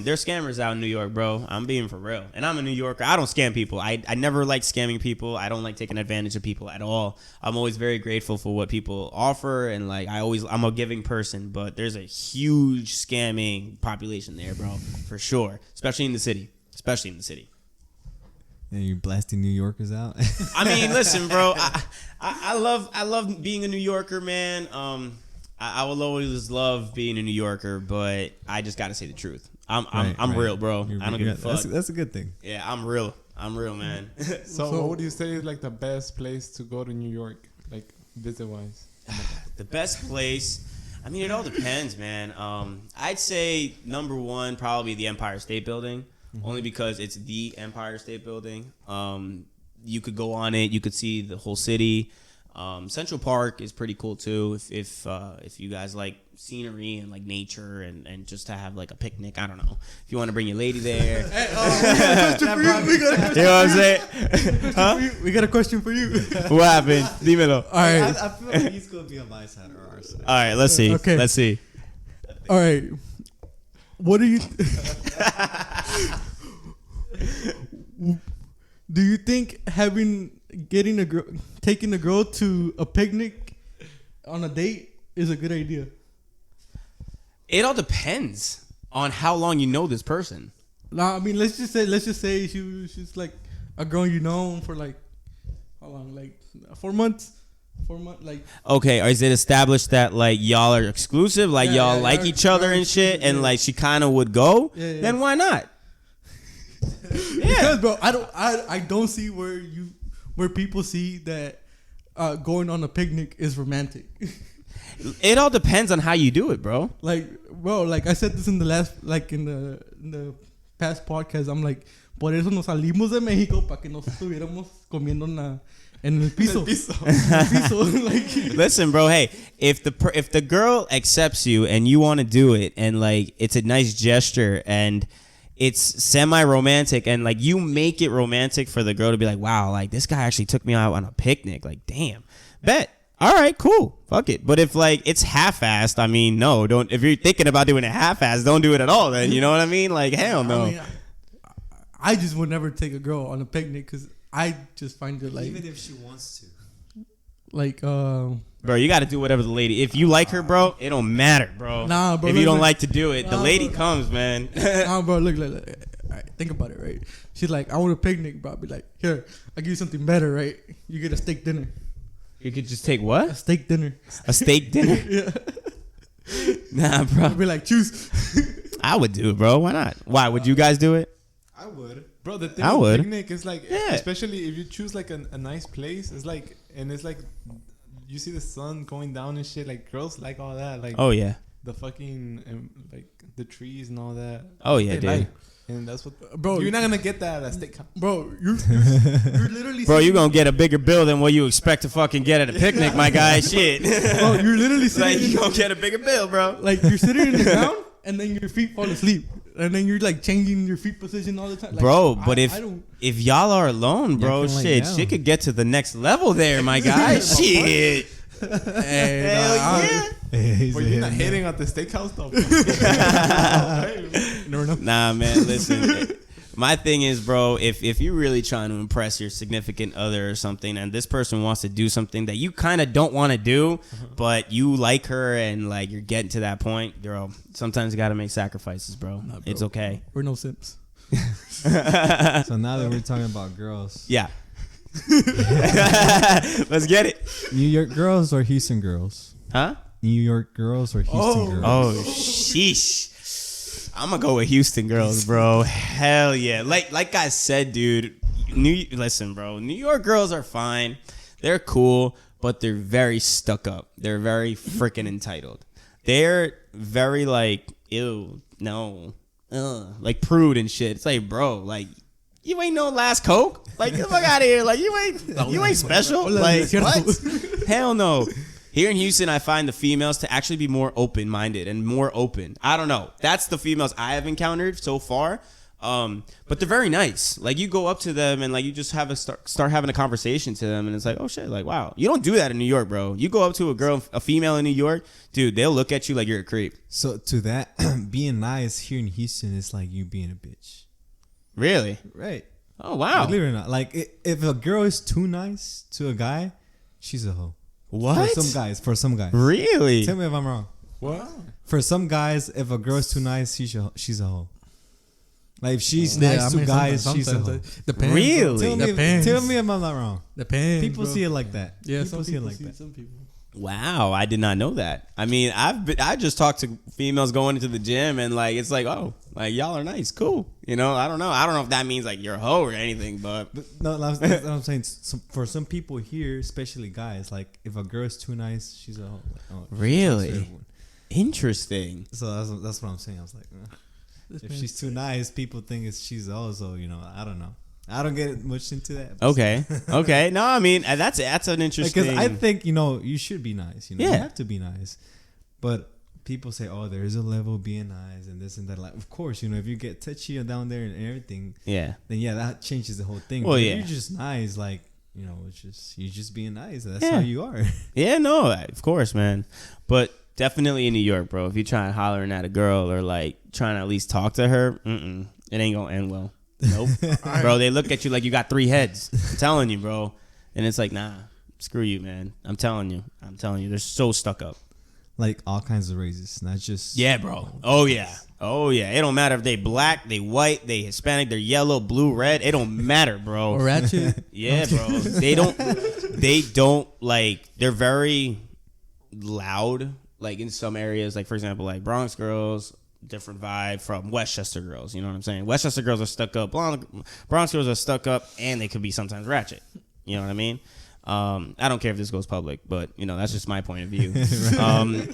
Speaker 3: There's scammers out in New York, bro. I'm being for real. And I'm a New Yorker. I don't scam people. I never like scamming people. I don't like taking advantage of people at all. I'm always very grateful for what people offer. And like, I'm a giving person, but there's a huge scamming population there, bro. For sure. Especially in the city.
Speaker 2: And you're blasting New Yorkers out.
Speaker 3: I mean, listen, bro. I love being a New Yorker, man. I will always love being a New Yorker, but I just got to say the truth. I'm real, bro. I don't give a fuck.
Speaker 2: That's a good thing.
Speaker 3: Yeah, I'm real, man.
Speaker 1: So what would you say is like the best place to go to New York, like visit wise?
Speaker 3: The best place, I mean, it all depends, man. I'd say number 1 probably the Empire State Building, only because it's the Empire State Building. You could go on it, you could see the whole city. Central Park is pretty cool too. If you guys like scenery and like nature and just to have like a picnic, I don't know. If you want to bring your lady there,
Speaker 4: You know what I'm saying? We got a question for you.
Speaker 3: What happened? Dímelo.
Speaker 4: All right.
Speaker 2: I feel like he's gonna be on my side or our side.
Speaker 3: All right, let's see.
Speaker 4: Okay.
Speaker 3: Let's see.
Speaker 4: All right. What do you do? You think taking a girl to a picnic on a date is a good idea?
Speaker 3: It all depends on how long you know this person.
Speaker 4: Nah, I mean, let's just say she's like a girl you know for like how long? Like 4 months. 4 months, like.
Speaker 3: Okay, or is it established that like y'all are exclusive, like y'all like each other and shit, and like she kind of would go? Yeah. Then why not?
Speaker 4: Because, bro, I don't see where people see that going on a picnic is romantic.
Speaker 3: It all depends on how you do it, bro.
Speaker 4: Like, bro, like I said this in the past podcast. I'm like, por eso nos salimos de México para que nos estuviéramos comiendo en el piso. Like,
Speaker 3: listen, bro. Hey, if the girl accepts you and you want to do it, and like it's a nice gesture and it's semi-romantic, and like you make it romantic for the girl to be like, wow, like this guy actually took me out on a picnic. Like, damn, bet. All right, cool. Fuck it. But if like it's half-assed, I mean, no, don't. If you're thinking about doing it half-assed, don't do it at all. Then you know what I mean? Like, hell no.
Speaker 4: I mean, I just would never take a girl on a picnic because I just find it like,
Speaker 2: even if she wants to,
Speaker 4: like,
Speaker 3: bro, you got to do whatever the lady. If you like her, bro, it don't matter, bro.
Speaker 4: Nah, bro.
Speaker 3: If you don't like to do it, the lady comes, man.
Speaker 4: Nah, bro. Look. All right, think about it, right? She's like, I want a picnic, bro. I'll be like, here, I'll give you something better, right? You get a steak dinner.
Speaker 3: You could just take what?
Speaker 4: A steak dinner.
Speaker 3: A steak dinner?
Speaker 4: Yeah.
Speaker 3: Nah, bro.
Speaker 4: I'll be like, choose.
Speaker 3: I would do it, bro. Why not? Why would you guys do it?
Speaker 2: I would.
Speaker 1: Bro, the thing
Speaker 3: I
Speaker 1: with
Speaker 3: would.
Speaker 1: picnic is like, especially if you choose like a nice place, it's like, and it's like, you see the sun going down and shit. Like girls like all that. Like,
Speaker 3: oh yeah,
Speaker 1: the fucking like the trees and all that.
Speaker 3: Oh yeah, dude.
Speaker 1: Like, and that's what, bro. You're not gonna get that at a steakhouse,
Speaker 4: bro. You're literally,
Speaker 3: bro. You're gonna get a bigger bill than what you expect to fucking get at a picnic, my guy. Shit,
Speaker 4: bro. You're literally sitting.
Speaker 3: Like you gonna get a bigger bill, bro.
Speaker 4: Like you're sitting in the ground and then your feet fall asleep. And then you're like changing your feet position all the time, like,
Speaker 3: bro. But if y'all are alone, bro, shit could get to the next level there, my guy. Shit.
Speaker 4: Hey,
Speaker 3: hell yeah.
Speaker 1: But you're not hitting at the steakhouse though.
Speaker 3: Nah, man. Listen, my thing is, bro, if you're really trying to impress your significant other or something, and this person wants to do something that you kind of don't want to do, but you like her and like you're getting to that point, bro. Sometimes you got to make sacrifices, bro. Nah, bro. It's okay.
Speaker 4: We're no simps.
Speaker 2: So now that we're talking about girls,
Speaker 3: yeah. Let's get it.
Speaker 2: New York girls or Houston girls?
Speaker 3: Huh?
Speaker 2: New York girls or Houston girls?
Speaker 3: Oh, sheesh. I'm gonna go with Houston girls, bro. Hell yeah. Like I said, dude. Listen, bro. New York girls are fine. They're cool, but they're very stuck up. They're very freaking entitled. They're very like, ew, no, like prude and shit. It's like, bro, like you ain't no last Coke. Like get the fuck out of here. Like you ain't special. Like what? Hell no. Here in Houston, I find the females to actually be more open-minded and more open. I don't know. That's the females I have encountered so far. But they're very nice. Like you go up to them and like you just have start having a conversation to them, and it's like, oh shit, like wow. You don't do that in New York, bro. You go up to a female in New York, dude, they'll look at you like you're a creep.
Speaker 2: So to that, being nice here in Houston is like you being a bitch.
Speaker 3: Really?
Speaker 2: Right.
Speaker 3: Oh wow.
Speaker 2: Believe it or not, like if a girl is too nice to a guy, she's a hoe.
Speaker 3: What?
Speaker 2: For some guys.
Speaker 3: Really?
Speaker 2: Tell me if I'm wrong.
Speaker 1: What?
Speaker 2: For some guys, if a girl is too nice, she's a hoe. Like if she's nice to guys, she's a hoe.
Speaker 4: Depends.
Speaker 3: Really?
Speaker 2: Tell me if I'm not wrong.
Speaker 4: Depends.
Speaker 2: People see it like that.
Speaker 4: Yeah,
Speaker 2: people see it like that.
Speaker 4: Some people.
Speaker 3: Wow, I did not know that. I mean, I just talked to females going into the gym, and like it's like, oh, like y'all are nice, cool. You know, I don't know if that means like you're a hoe or anything, but
Speaker 2: no, that's what I'm saying. For some people here, especially guys, like if a girl is too nice, she's a hoe. Like, oh,
Speaker 3: really interesting.
Speaker 2: So that's what I'm saying. I was like, if she's too nice, people think she's also, you know, I don't know. I don't get much into that.
Speaker 3: Okay. No, I mean that's an interesting.
Speaker 2: Because I think you should be nice. You know,
Speaker 3: yeah.
Speaker 2: You have to be nice. But people say, oh, there is a level of being nice and this and that. Like, of course, you know, if you get touchy down there and everything,
Speaker 3: yeah,
Speaker 2: then that changes the whole thing.
Speaker 3: Well,
Speaker 2: but
Speaker 3: yeah,
Speaker 2: if you're just nice, like, you know, you're just being nice. That's how you are.
Speaker 3: Yeah, no, of course, man. But definitely in New York, bro. If you're trying to hollering at a girl or like trying to at least talk to her, it ain't gonna end well. Nope. Bro, they look at you like you got 3 heads. I'm telling you, bro. And it's like, nah, screw you, man. I'm telling you. They're so stuck up.
Speaker 2: Like all kinds of races, not just...
Speaker 3: Yeah, bro. Oh, yeah. It don't matter if they black, they white, they Hispanic, they're yellow, blue, red. It don't matter, bro.
Speaker 4: Or ratchet.
Speaker 3: Yeah, bro. They don't, like, they're very loud, like in some areas. Like, for example, like Bronx girls... different vibe from Westchester girls. You know what I'm saying? Westchester girls are stuck up. Bronx girls are stuck up, and they could be sometimes ratchet. You know what I mean? I don't care if this goes public, but you know that's just my point of view.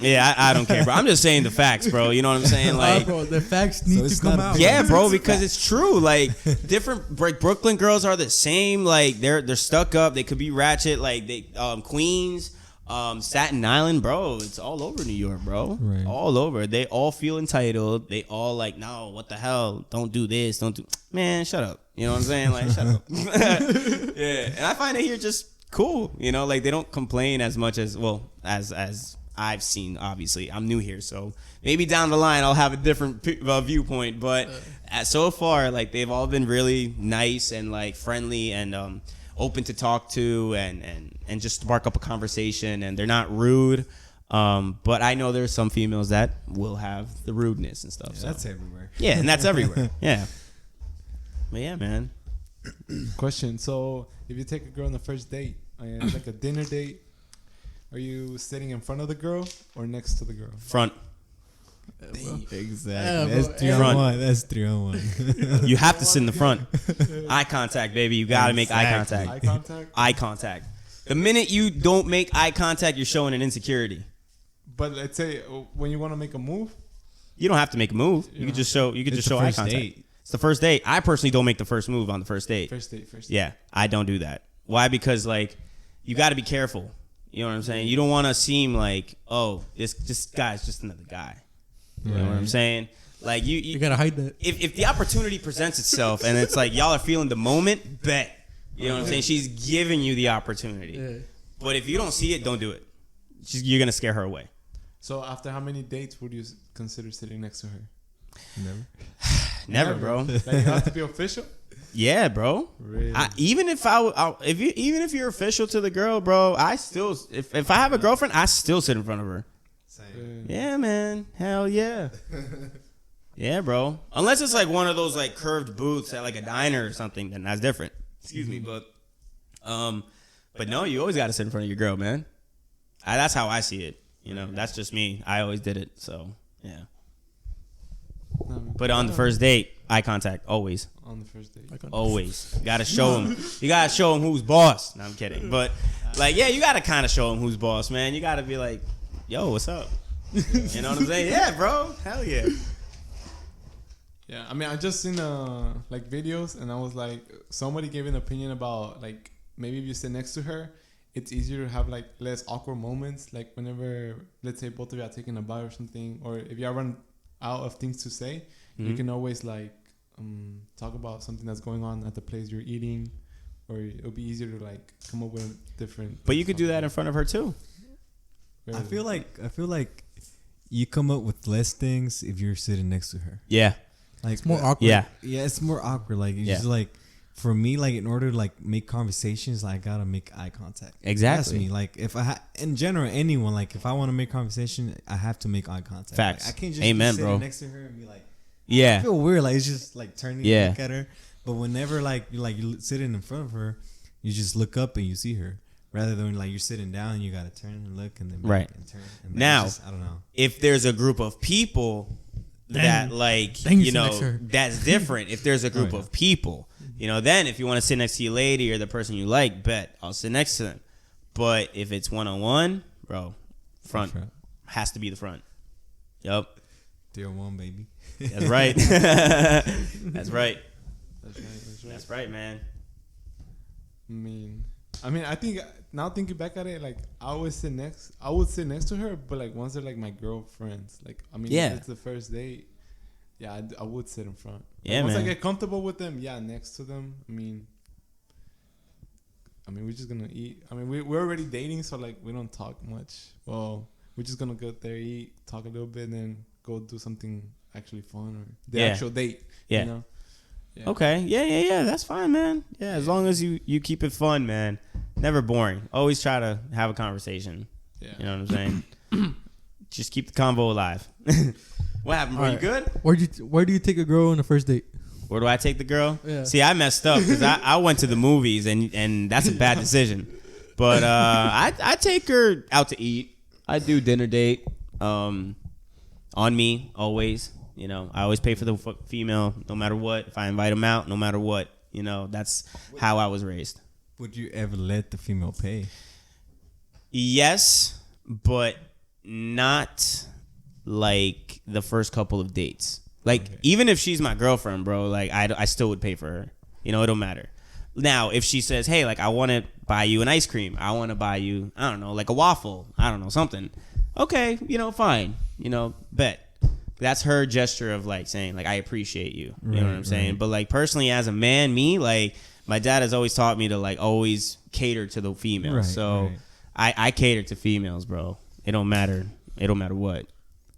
Speaker 3: Yeah, I don't care, bro. I'm just saying the facts, bro. You know what I'm saying? Like,
Speaker 4: bro, the facts need to come out.
Speaker 3: Yeah, bro, because it's true. Like, different Brooklyn girls are the same. Like, they're stuck up. They could be ratchet. Like, they Queens. Staten Island, bro, it's all over New York, bro.
Speaker 2: Right.
Speaker 3: All over. They all feel entitled. They all like, no, what the hell? Don't do this. Don't do. Man, shut up. You know what I'm saying? Like, shut up. Yeah, and I find it here just cool. You know, like they don't complain as much as as I've seen. Obviously, I'm new here, so maybe down the line I'll have a different viewpoint. But so far, like they've all been really nice and like friendly and open to talk to and just spark up a conversation, and they're not rude. But I know there's some females that will have the rudeness and stuff.
Speaker 2: Yeah,
Speaker 3: so.
Speaker 2: that's everywhere.
Speaker 3: Yeah, and that's everywhere. Yeah. But yeah, man.
Speaker 1: Question. So if you take a girl on the first date, like a dinner date, are you sitting in front of the girl or next to the girl?
Speaker 3: Front.
Speaker 2: Exactly. That's 3-on-1. That's 3-on-1.
Speaker 3: You have to sit in the front. Eye contact, baby. You got to make eye contact.
Speaker 1: Eye contact?
Speaker 3: Eye contact. The minute you don't make eye contact, you're showing an insecurity.
Speaker 1: But let's say when you want to make a move,
Speaker 3: you don't have to make a move. You could just show. You could just show eye contact. Date. It's the first date. I personally don't make the first move on the first date.
Speaker 1: First date.
Speaker 3: Yeah, I don't do that. Why? Because like you got to be careful. You know what I'm saying? You don't want to seem like, oh, this guy's just another guy. You know what I'm saying? Like you
Speaker 4: gotta hide that.
Speaker 3: If the opportunity presents itself and it's like y'all are feeling the moment, bet. You know what I'm saying? She's giving you the opportunity. Yeah. But if you don't see it, don't do it. You're gonna scare her away.
Speaker 1: So after how many dates would you consider sitting next to her?
Speaker 3: Never, bro.
Speaker 1: Like you have to be official.
Speaker 3: Yeah, bro.
Speaker 1: Really?
Speaker 3: Even if you're official to the girl, bro, I still if I have a girlfriend, I still sit in front of her. Same. Yeah, man. Hell yeah. Yeah, bro. Unless it's like one of those like curved booths at like a diner or something, then that's different. Excuse me, but no, you always got to sit in front of your girl, man. That's how I see it. You know, that's just me. I always did it. So, yeah. But on the first date, eye contact, always.
Speaker 1: On the first date.
Speaker 3: Always. You got to show him. You got to show him who's boss. No, I'm kidding. But, like, yeah, you got to kind of show him who's boss, man. You got to be like, yo, what's up? You know what I'm saying? Yeah, bro. Hell yeah.
Speaker 1: Yeah, I mean, I just seen like videos, and I was like, somebody gave an opinion about like maybe if you sit next to her, it's easier to have like less awkward moments. Like whenever, let's say, both of you are taking a bite or something, or if you run out of things to say, you can always like talk about something that's going on at the place you're eating, or it'll be easier to like come up with different.
Speaker 3: But you could do that in front of her too.
Speaker 2: I feel like you come up with less things if you're sitting next to her.
Speaker 3: Yeah.
Speaker 2: Like
Speaker 4: it's more awkward.
Speaker 3: Yeah.
Speaker 2: Yeah, it's more awkward. Like it's just like for me, like in order to like make conversations, like, I gotta make eye contact.
Speaker 3: Exactly.
Speaker 2: That's me. Like if in general, anyone, like if I want to make conversation, I have to make eye contact.
Speaker 3: Facts.
Speaker 2: Like, I can't just
Speaker 3: Amen,
Speaker 2: be sitting
Speaker 3: bro.
Speaker 2: next to her and be like,
Speaker 3: Yeah.
Speaker 2: I feel weird. Like it's just like turning to look at her. But whenever you're sitting in front of her, you just look up and you see her. Rather than like you're sitting down, you gotta turn and look and then back and turn. And
Speaker 3: now,
Speaker 2: I don't know.
Speaker 3: If there's a group of people that like you know that's different. If there's a group of people, you know, then if you want to sit next to your lady or the person you like, bet I'll sit next to them. But if it's 1-on-1, bro, front has to be the front. Yup.
Speaker 2: Dear one, baby.
Speaker 3: That's right. That's right. That's right, man.
Speaker 1: I mean, I think now thinking back at it, like I would sit next to her, but like once they're like my girlfriends, like I mean, if it's the first date, yeah, I would sit in front.
Speaker 3: Yeah,
Speaker 1: once
Speaker 3: man.
Speaker 1: I get comfortable with them, yeah, next to them. I mean, we're just gonna eat. I mean, we're already dating, so like we don't talk much. Well, we're just gonna go there, eat, talk a little bit, and then go do something actually fun or the actual date.
Speaker 3: Yeah.
Speaker 1: You know? Yeah.
Speaker 3: Okay. Yeah. That's fine, man. Yeah, as long as you keep it fun, man. Never boring. Always try to have a conversation. Yeah. You know what I'm saying? Just keep the convo alive. What happened, bro? You good?
Speaker 4: Where do you take a girl on a first date?
Speaker 3: Where do I take the girl?
Speaker 4: Yeah.
Speaker 3: See, I messed up because I went to the movies and that's a bad decision. But I take her out to eat. I do dinner date. On me always. You know, I always pay for the female no matter what. If I invite them out, no matter what. You know, that's how I was raised.
Speaker 2: Would you ever let the female pay?
Speaker 3: Yes, but not like the first couple of dates. Like, even if she's my girlfriend, bro, like I still would pay for her. You know, it don't matter. Now, if she says, hey, like I want to buy you an ice cream. I want to buy you, I don't know, like a waffle. I don't know, something. Okay, you know, fine. You know, bet. That's her gesture of like saying like I appreciate you. You know what I'm saying? But like personally as a man, me, like my dad has always taught me to like always cater to the females. So I cater to females, bro. It don't matter. It don't matter what.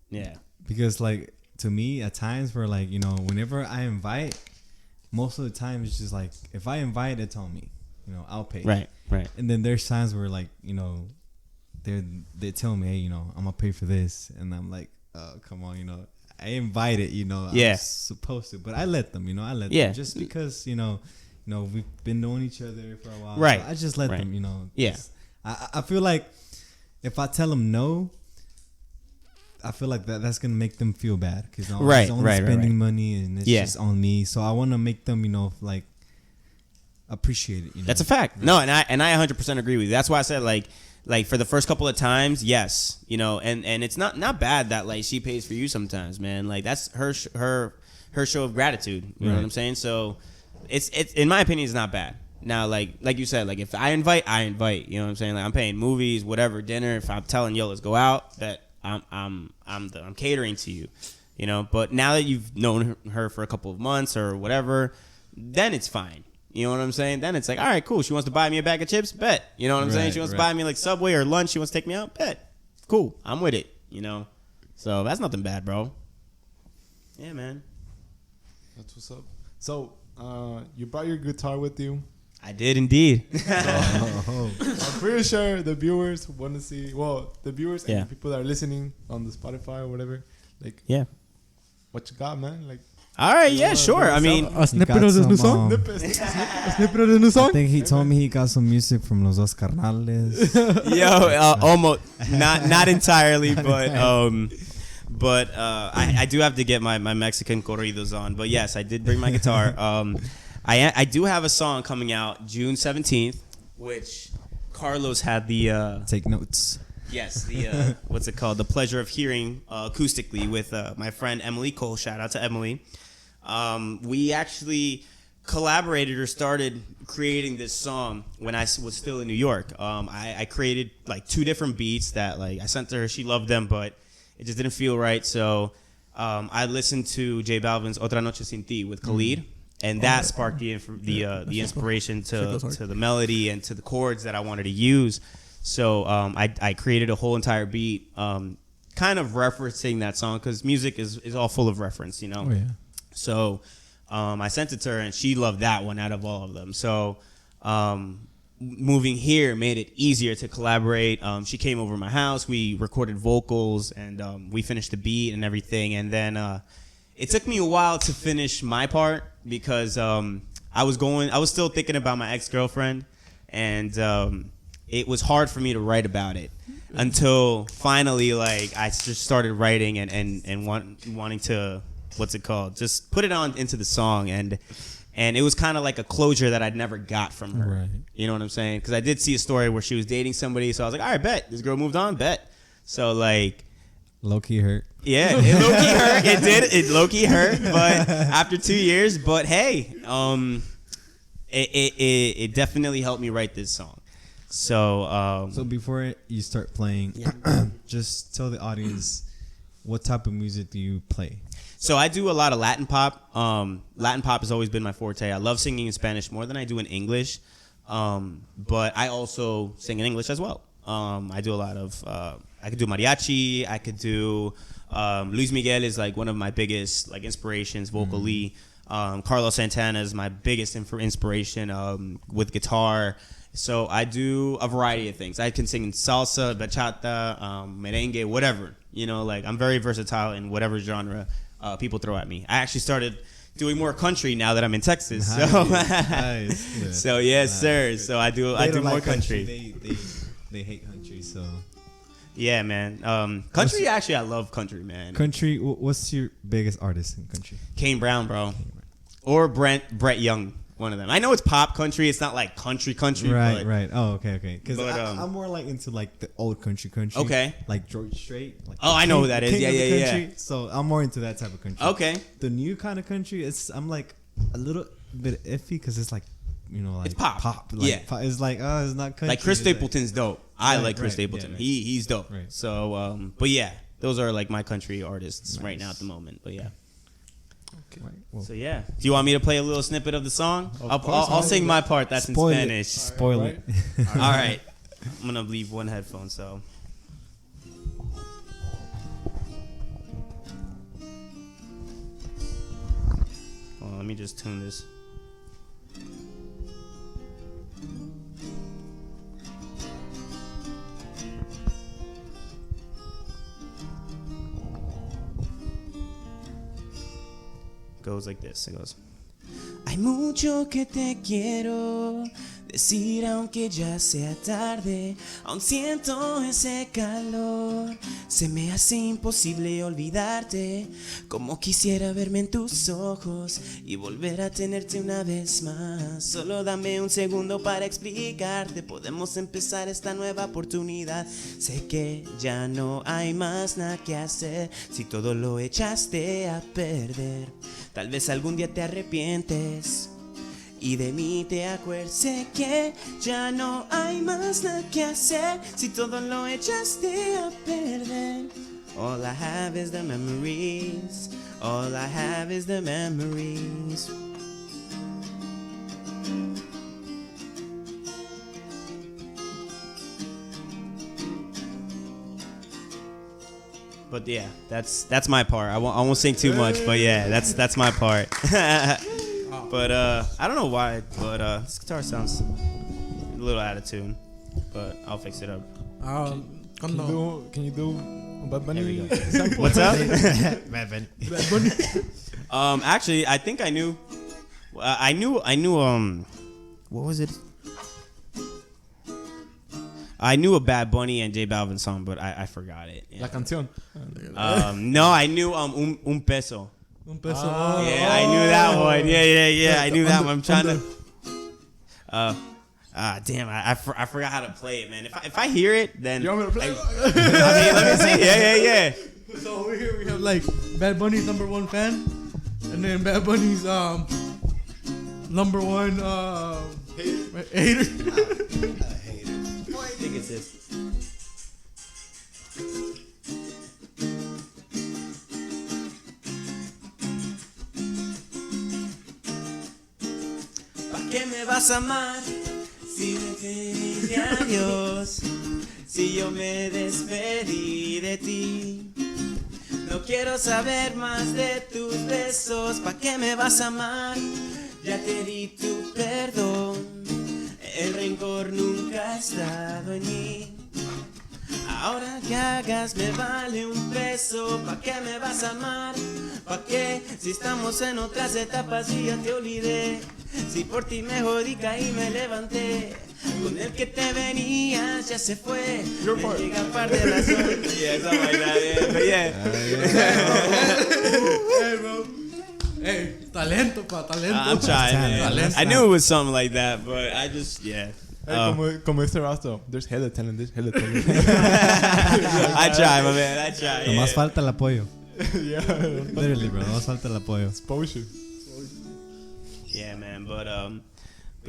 Speaker 3: Yeah.
Speaker 2: Because like to me at times where like, you know, whenever I invite, most of the time it's just like if I invite, it's on me. You know, I'll pay.
Speaker 3: Right.
Speaker 2: And then there's times where like, you know, they tell me, hey, you know, I'm gonna pay for this, and I'm like, oh, come on, you know, I invited, you know, I'm supposed to, but I let them, you know, them just because, you know, we've been knowing each other for a while,
Speaker 3: right?
Speaker 2: So I just let them, you know.
Speaker 3: Yeah.
Speaker 2: I feel like if I tell them no, I feel like that's gonna make them feel bad because it's only spending money and it's just on me. So I want to make them, you know, like appreciate it. You know?
Speaker 3: That's a fact. Right. No, and I 100% agree with you. That's why I said like for the first couple of times, yes, you know, and it's not bad that like she pays for you sometimes, man. Like that's her show of gratitude. You know what I'm saying? So it's in my opinion, it's not bad. Now, like you said, like if I invite, you know what I'm saying? Like I'm paying movies, whatever, dinner. If I'm telling yo, let's go out, that I'm catering to you, you know. But now that you've known her for a couple of months or whatever, then it's fine. You know what I'm saying? Then it's like, all right, cool. She wants to buy me a bag of chips? Bet. You know what I'm saying? She wants to buy me like Subway or lunch. She wants to take me out? Bet. Cool. I'm with it, you know? So that's nothing bad, bro. Yeah, man.
Speaker 1: That's what's up. So, you brought your guitar with you.
Speaker 3: I did indeed.
Speaker 1: I'm pretty sure the viewers want to see, the viewers and the people that are listening on the Spotify or whatever, like, what you got, man? Like,
Speaker 3: All right, yeah, sure. I mean,
Speaker 4: a snippet of the new song. A snippet of the new song.
Speaker 2: I think he told me he got some music from Los Dos Carnales.
Speaker 3: almost not entirely, but I do have to get my Mexican corridos on. But yes, I did bring my guitar. I do have a song coming out June 17th, which Carlos had the
Speaker 2: take notes.
Speaker 3: Yes, the what's it called? The pleasure of hearing acoustically with my friend Emily Cole. Shout out to Emily. We actually collaborated or started creating this song when I was still in New York. I created like 2 different beats that like I sent to her. She loved them, but it just didn't feel right. So I listened to J Balvin's Otra Noche Sin Ti with Khalid, and that sparked the inspiration to the melody and to the chords that I wanted to use. So I created a whole entire beat, kind of referencing that song because music is all full of reference, you know.
Speaker 2: Oh, yeah.
Speaker 3: So I sent it to her, and she loved that one out of all of them. So moving here made it easier to collaborate. She came over to my house. We recorded vocals, and we finished the beat and everything. And then it took me a while to finish my part because I was still thinking about my ex-girlfriend, and it was hard for me to write about it until finally, like, I just started writing and wanting to, what's it called? Just put it on into the song, and it was kind of like a closure that I'd never got from her.
Speaker 2: Right.
Speaker 3: You know what I'm saying? Because I did see a story where she was dating somebody, so I was like, all right, bet this girl moved on, bet. So like,
Speaker 2: low key hurt.
Speaker 3: yeah, it low key hurt. It did. It low key hurt, but after 2 years, but hey, it definitely helped me write this song. So
Speaker 2: So before you start playing, just tell the audience what type of music do you play?
Speaker 3: So I do a lot of Latin pop. Latin pop has always been my forte. I love singing in Spanish more than I do in English, but I also sing in English as well. I do a lot of, I could do mariachi. I could do, Luis Miguel is like one of my biggest like inspirations vocally. Carlos Santana is my biggest inspiration with guitar. So I do a variety of things. I can sing in salsa, bachata, merengue, whatever. You know, like I'm very versatile in whatever genre people throw at me. I actually started doing more country now that I'm in Texas.
Speaker 2: Nice.
Speaker 3: So,
Speaker 2: Nice.
Speaker 3: So yes, sir. So I do more
Speaker 2: like
Speaker 3: country.
Speaker 2: They hate country, so
Speaker 3: Yeah, man. Country, actually, I love country, man.
Speaker 2: country. What's your biggest artist in country?
Speaker 3: Kane Brown, bro, or Brett Young. One of them. I know it's pop country. It's not like country.
Speaker 2: Right,
Speaker 3: but,
Speaker 2: right. Oh, okay. Because
Speaker 3: but,
Speaker 2: I'm more like into like the old country.
Speaker 3: Okay.
Speaker 2: Like George Strait. Like
Speaker 3: Oh, I know who that is.
Speaker 2: king
Speaker 3: Yeah,
Speaker 2: of the
Speaker 3: yeah,
Speaker 2: country.
Speaker 3: yeah.
Speaker 2: So I'm more into that type of country.
Speaker 3: Okay.
Speaker 2: The new kind of country, I'm like a little bit iffy because it's like, you know, like
Speaker 3: It's pop.
Speaker 2: Like,
Speaker 3: Yeah.
Speaker 2: It's like, oh, it's not country.
Speaker 3: Like Chris
Speaker 2: It's like-
Speaker 3: Stapleton's dope. I
Speaker 2: Right,
Speaker 3: like Chris
Speaker 2: right,
Speaker 3: Stapleton.
Speaker 2: yeah, right.
Speaker 3: He's dope.
Speaker 2: Right.
Speaker 3: So, but yeah, those are like my country artists right
Speaker 2: Nice.
Speaker 3: now at the moment. But yeah.
Speaker 2: Right, well,
Speaker 3: So yeah. Do you want me to play a little snippet of the song?
Speaker 1: course,
Speaker 3: I'll sing my part. That's in
Speaker 2: spoil it.
Speaker 3: Spanish.
Speaker 2: Spoil it.
Speaker 3: All right. I'm gonna leave one headphone. So. Hold on, let me just tune this. Goes like this. It goes. Hay mucho que te quiero decir aunque ya sea tarde. Aún siento ese calor. Se me hace imposible olvidarte. Como quisiera verme en tus ojos y volver a tenerte una vez más. Solo dame un segundo para explicarte. Podemos empezar esta nueva oportunidad. Sé que ya no hay más nada que hacer si todo lo echaste a perder. Tal vez algún día te arrepientes y de mí te acuerdes. Sé que ya no hay más nada que hacer si todo lo echaste a perder. All I have is the memories. All I have is the memories. But yeah, that's my part. I won't sing too much, but yeah, that's my part. But I don't know why, but this guitar sounds a little out of tune, but I'll fix it up.
Speaker 1: Can you do Bad Bunny?
Speaker 3: There we go.
Speaker 1: sample?
Speaker 3: What's up?
Speaker 2: Bad Bunny.
Speaker 4: Bad Bunny.
Speaker 3: Actually, I think I knew. I knew. What was it? I knew a Bad Bunny and J Balvin song, but I forgot it. Yeah.
Speaker 1: La canción.
Speaker 3: No, I knew Un Peso.
Speaker 4: Un peso.
Speaker 3: Yeah, I knew that one. Yeah. I knew that one. I'm trying to. Damn, I forgot how to play it, man. If I hear it, then.
Speaker 1: You want me to play it?
Speaker 3: Let me see. Yeah.
Speaker 4: So over here we have like Bad Bunny's #1 fan, and then Bad Bunny's #1 hater.
Speaker 3: I think it's this. ¿Pa' qué me vas a amar si me pediste adiós? Si yo me despedí de ti. No quiero saber más de tus besos. ¿Pa' qué me vas a amar? Ya te di tu perdón. El rencor nunca ha estado en mí. Ahora que hagas me vale un peso. ¿Pa' qué me vas a amar? ¿Pa' qué? Si estamos en otras etapas y ya te olvidé. Si por ti me jodí, caí, me levanté. Con el que te venías ya se fue. Me llega un par de razones. Yeah, something like that, but yeah.
Speaker 4: Hey, bro. Hey, talento.
Speaker 3: I'm trying, man. I knew it was something like that, but I just, yeah.
Speaker 1: Hey, como este Rasto, there's hella talent.
Speaker 3: I try, my man. I try.
Speaker 2: Nomás falta el apoyo.
Speaker 1: Yeah.
Speaker 2: Literally, bro. Nomás falta el apoyo.
Speaker 1: Exposure.
Speaker 3: Yeah, man. But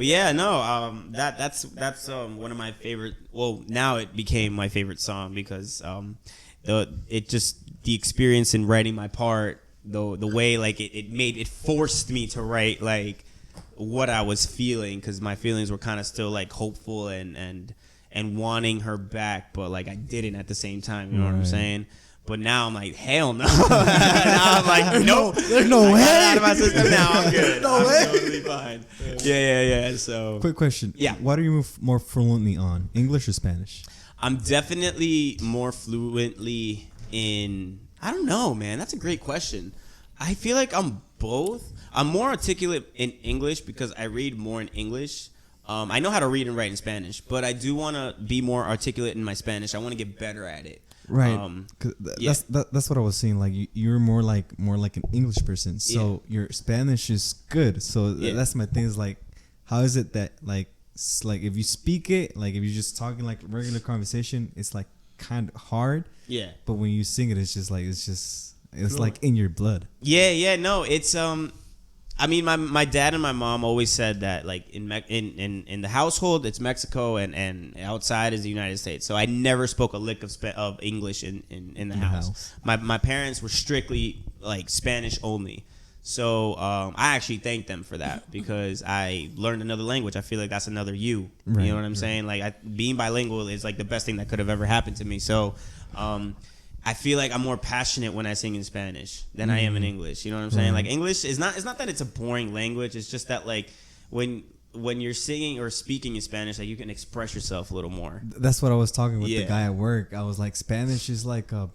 Speaker 3: yeah, no. That's one of my favorite. Well, now it became my favorite song because the experience in writing my part, the way like it forced me to write like what I was feeling, because my feelings were kind of still like hopeful and wanting her back, but like I didn't at the same time. You know what I'm saying? But now I'm like, hell no. Now I'm like, nope.
Speaker 4: There's no way.
Speaker 3: Out of my system now. I'm good.
Speaker 4: No
Speaker 3: I'm
Speaker 4: way.
Speaker 3: totally fine. Yeah. So
Speaker 2: Quick question.
Speaker 3: Yeah.
Speaker 2: What are you more fluently on, English or Spanish?
Speaker 3: I'm definitely more fluently in. I don't know, man. That's a great question. I feel like I'm both. I'm more articulate in English because I read more in English. I know how to read and write in Spanish, but I do want to be more articulate in my Spanish. I want to get better at it.
Speaker 2: Right. That's what I was saying. Like you're more like an English person, so your Spanish is good. So that's my thing. Is like, how is it that like if you speak it, like if you're just talking like regular conversation, it's like kind of hard. Yeah. But when you sing it, it's like in your blood.
Speaker 3: Yeah. No, it's I mean, my dad and my mom always said that like in the household it's Mexico and outside is the United States. So I never spoke a lick of English in the house. My parents were strictly like Spanish only. So I actually thank them for that because I learned another language. I feel like that's another you. Right, you know what I'm saying? Like being bilingual is like the best thing that could have ever happened to me. So I feel like I'm more passionate when I sing in Spanish than I am in English. You know what I'm saying? Like English is not. It's not that it's a boring language. It's just that like when you're singing or speaking in Spanish, like you can express yourself a little more.
Speaker 2: That's what I was talking with the guy at work. I was like, Spanish is like a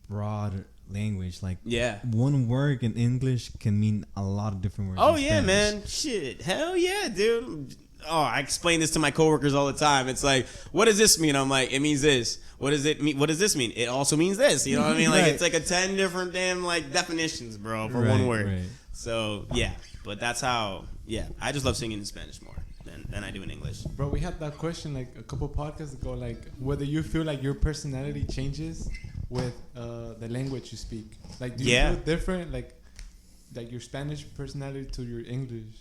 Speaker 2: broad language. Like one word in English can mean a lot of different words.
Speaker 3: Oh yeah, man. Shit. Hell yeah, dude. Oh, I explain this to my coworkers all the time. It's like, what does this mean? I'm like, it means this. What does it mean? What does this mean? It also means this. You know what I mean? Like it's like 10 different damn like definitions, bro, for one word. Right. So yeah, but that's how. Yeah, I just love singing in Spanish more than I do in English.
Speaker 1: Bro, we had that question like a couple podcasts ago, like whether you feel like your personality changes with the language you speak. Like, do you feel different, like your Spanish personality to your English?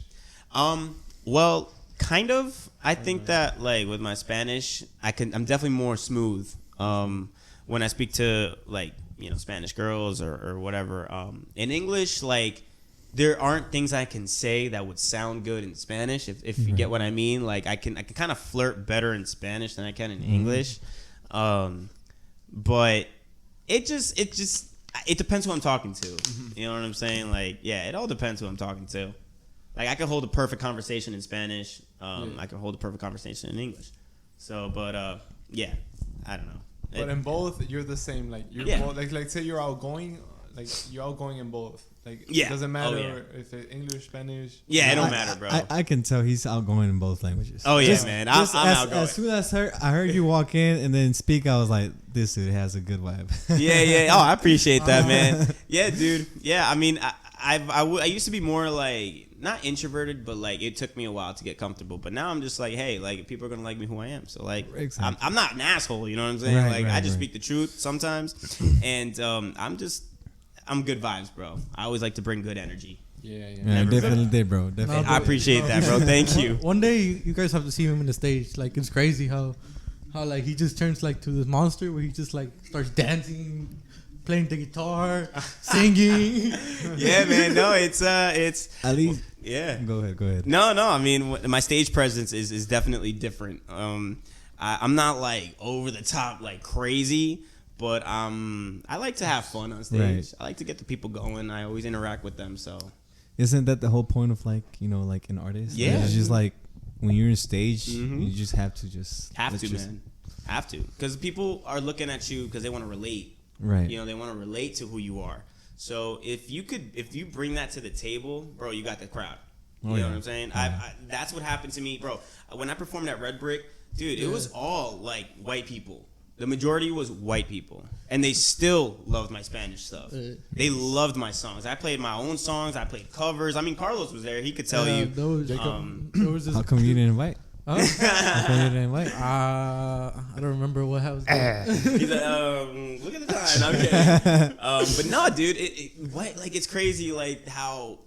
Speaker 3: Well, kind of. I think that like with my Spanish, I'm definitely more smooth. When I speak to like, you know, Spanish girls or whatever. In English, like there aren't things I can say that would sound good in Spanish. If you get what I mean, like I can kind of flirt better in Spanish than I can in English. But it depends who I'm talking to. You know what I'm saying? Like, yeah, it all depends who I'm talking to. Like I can hold a perfect conversation in Spanish. I can hold a perfect conversation in English. So, but yeah, I don't know.
Speaker 1: But in both, you're the same. Like you're both, like say you're outgoing. like you're outgoing in both. Like
Speaker 3: Yeah.
Speaker 1: it doesn't matter if it's English, Spanish.
Speaker 3: Yeah, it don't matter, bro.
Speaker 2: I can tell he's outgoing in both languages.
Speaker 3: Oh yeah, man. I'm outgoing.
Speaker 2: As soon as I heard you walk in and then speak, I was like, this dude has a good vibe.
Speaker 3: Yeah. Oh, I appreciate that, man. Yeah, dude. Yeah, I mean, I used to be more like not introverted, but like it took me a while to get comfortable. But now I'm just like, hey, like people are gonna like me who I am. So like,
Speaker 2: Exactly.
Speaker 3: I'm not an asshole. You know what I'm saying?
Speaker 2: Right,
Speaker 3: I just
Speaker 2: right.
Speaker 3: speak the truth sometimes, and I'm good vibes, bro. I always like to bring good energy.
Speaker 1: Yeah.
Speaker 2: Yeah, definitely did, bro. Definitely.
Speaker 3: I appreciate that, bro. Thank you.
Speaker 4: One day you guys have to see him in the stage. Like it's crazy how like he just turns like to this monster where he just like starts dancing, playing the guitar, singing.
Speaker 3: Yeah, man. No, it's
Speaker 2: At least.
Speaker 3: yeah.
Speaker 2: Go ahead.
Speaker 3: No. I mean, my stage presence is definitely different. I'm not like over the top like crazy, but I like to have fun on stage.
Speaker 2: Right.
Speaker 3: I like to get the people going. I always interact with them. So
Speaker 2: Isn't that the whole point of like, you know, like an artist?
Speaker 3: Yeah.
Speaker 2: Like, it's just like when you're on stage,
Speaker 3: Mhm.
Speaker 2: you just have to just
Speaker 3: man, have to, because people are looking at you because they want to relate.
Speaker 2: Right.
Speaker 3: You know, they want to relate to who you are. So if you bring that to the table, bro, you got the crowd. You know what I'm saying? I that's what happened to me, bro. When I performed at Red Brick, dude, it was all like white people. The majority was white people, and they still loved my Spanish stuff. They loved my songs. I played my own songs. I played covers. I mean, Carlos was there. He could tell you.
Speaker 4: There was this,
Speaker 2: How come you didn't invite?
Speaker 4: huh?
Speaker 2: How come you didn't invite?
Speaker 4: I don't remember what I was doing.
Speaker 3: He's like, look at the time. I'm kidding. But no, dude, it's crazy, like how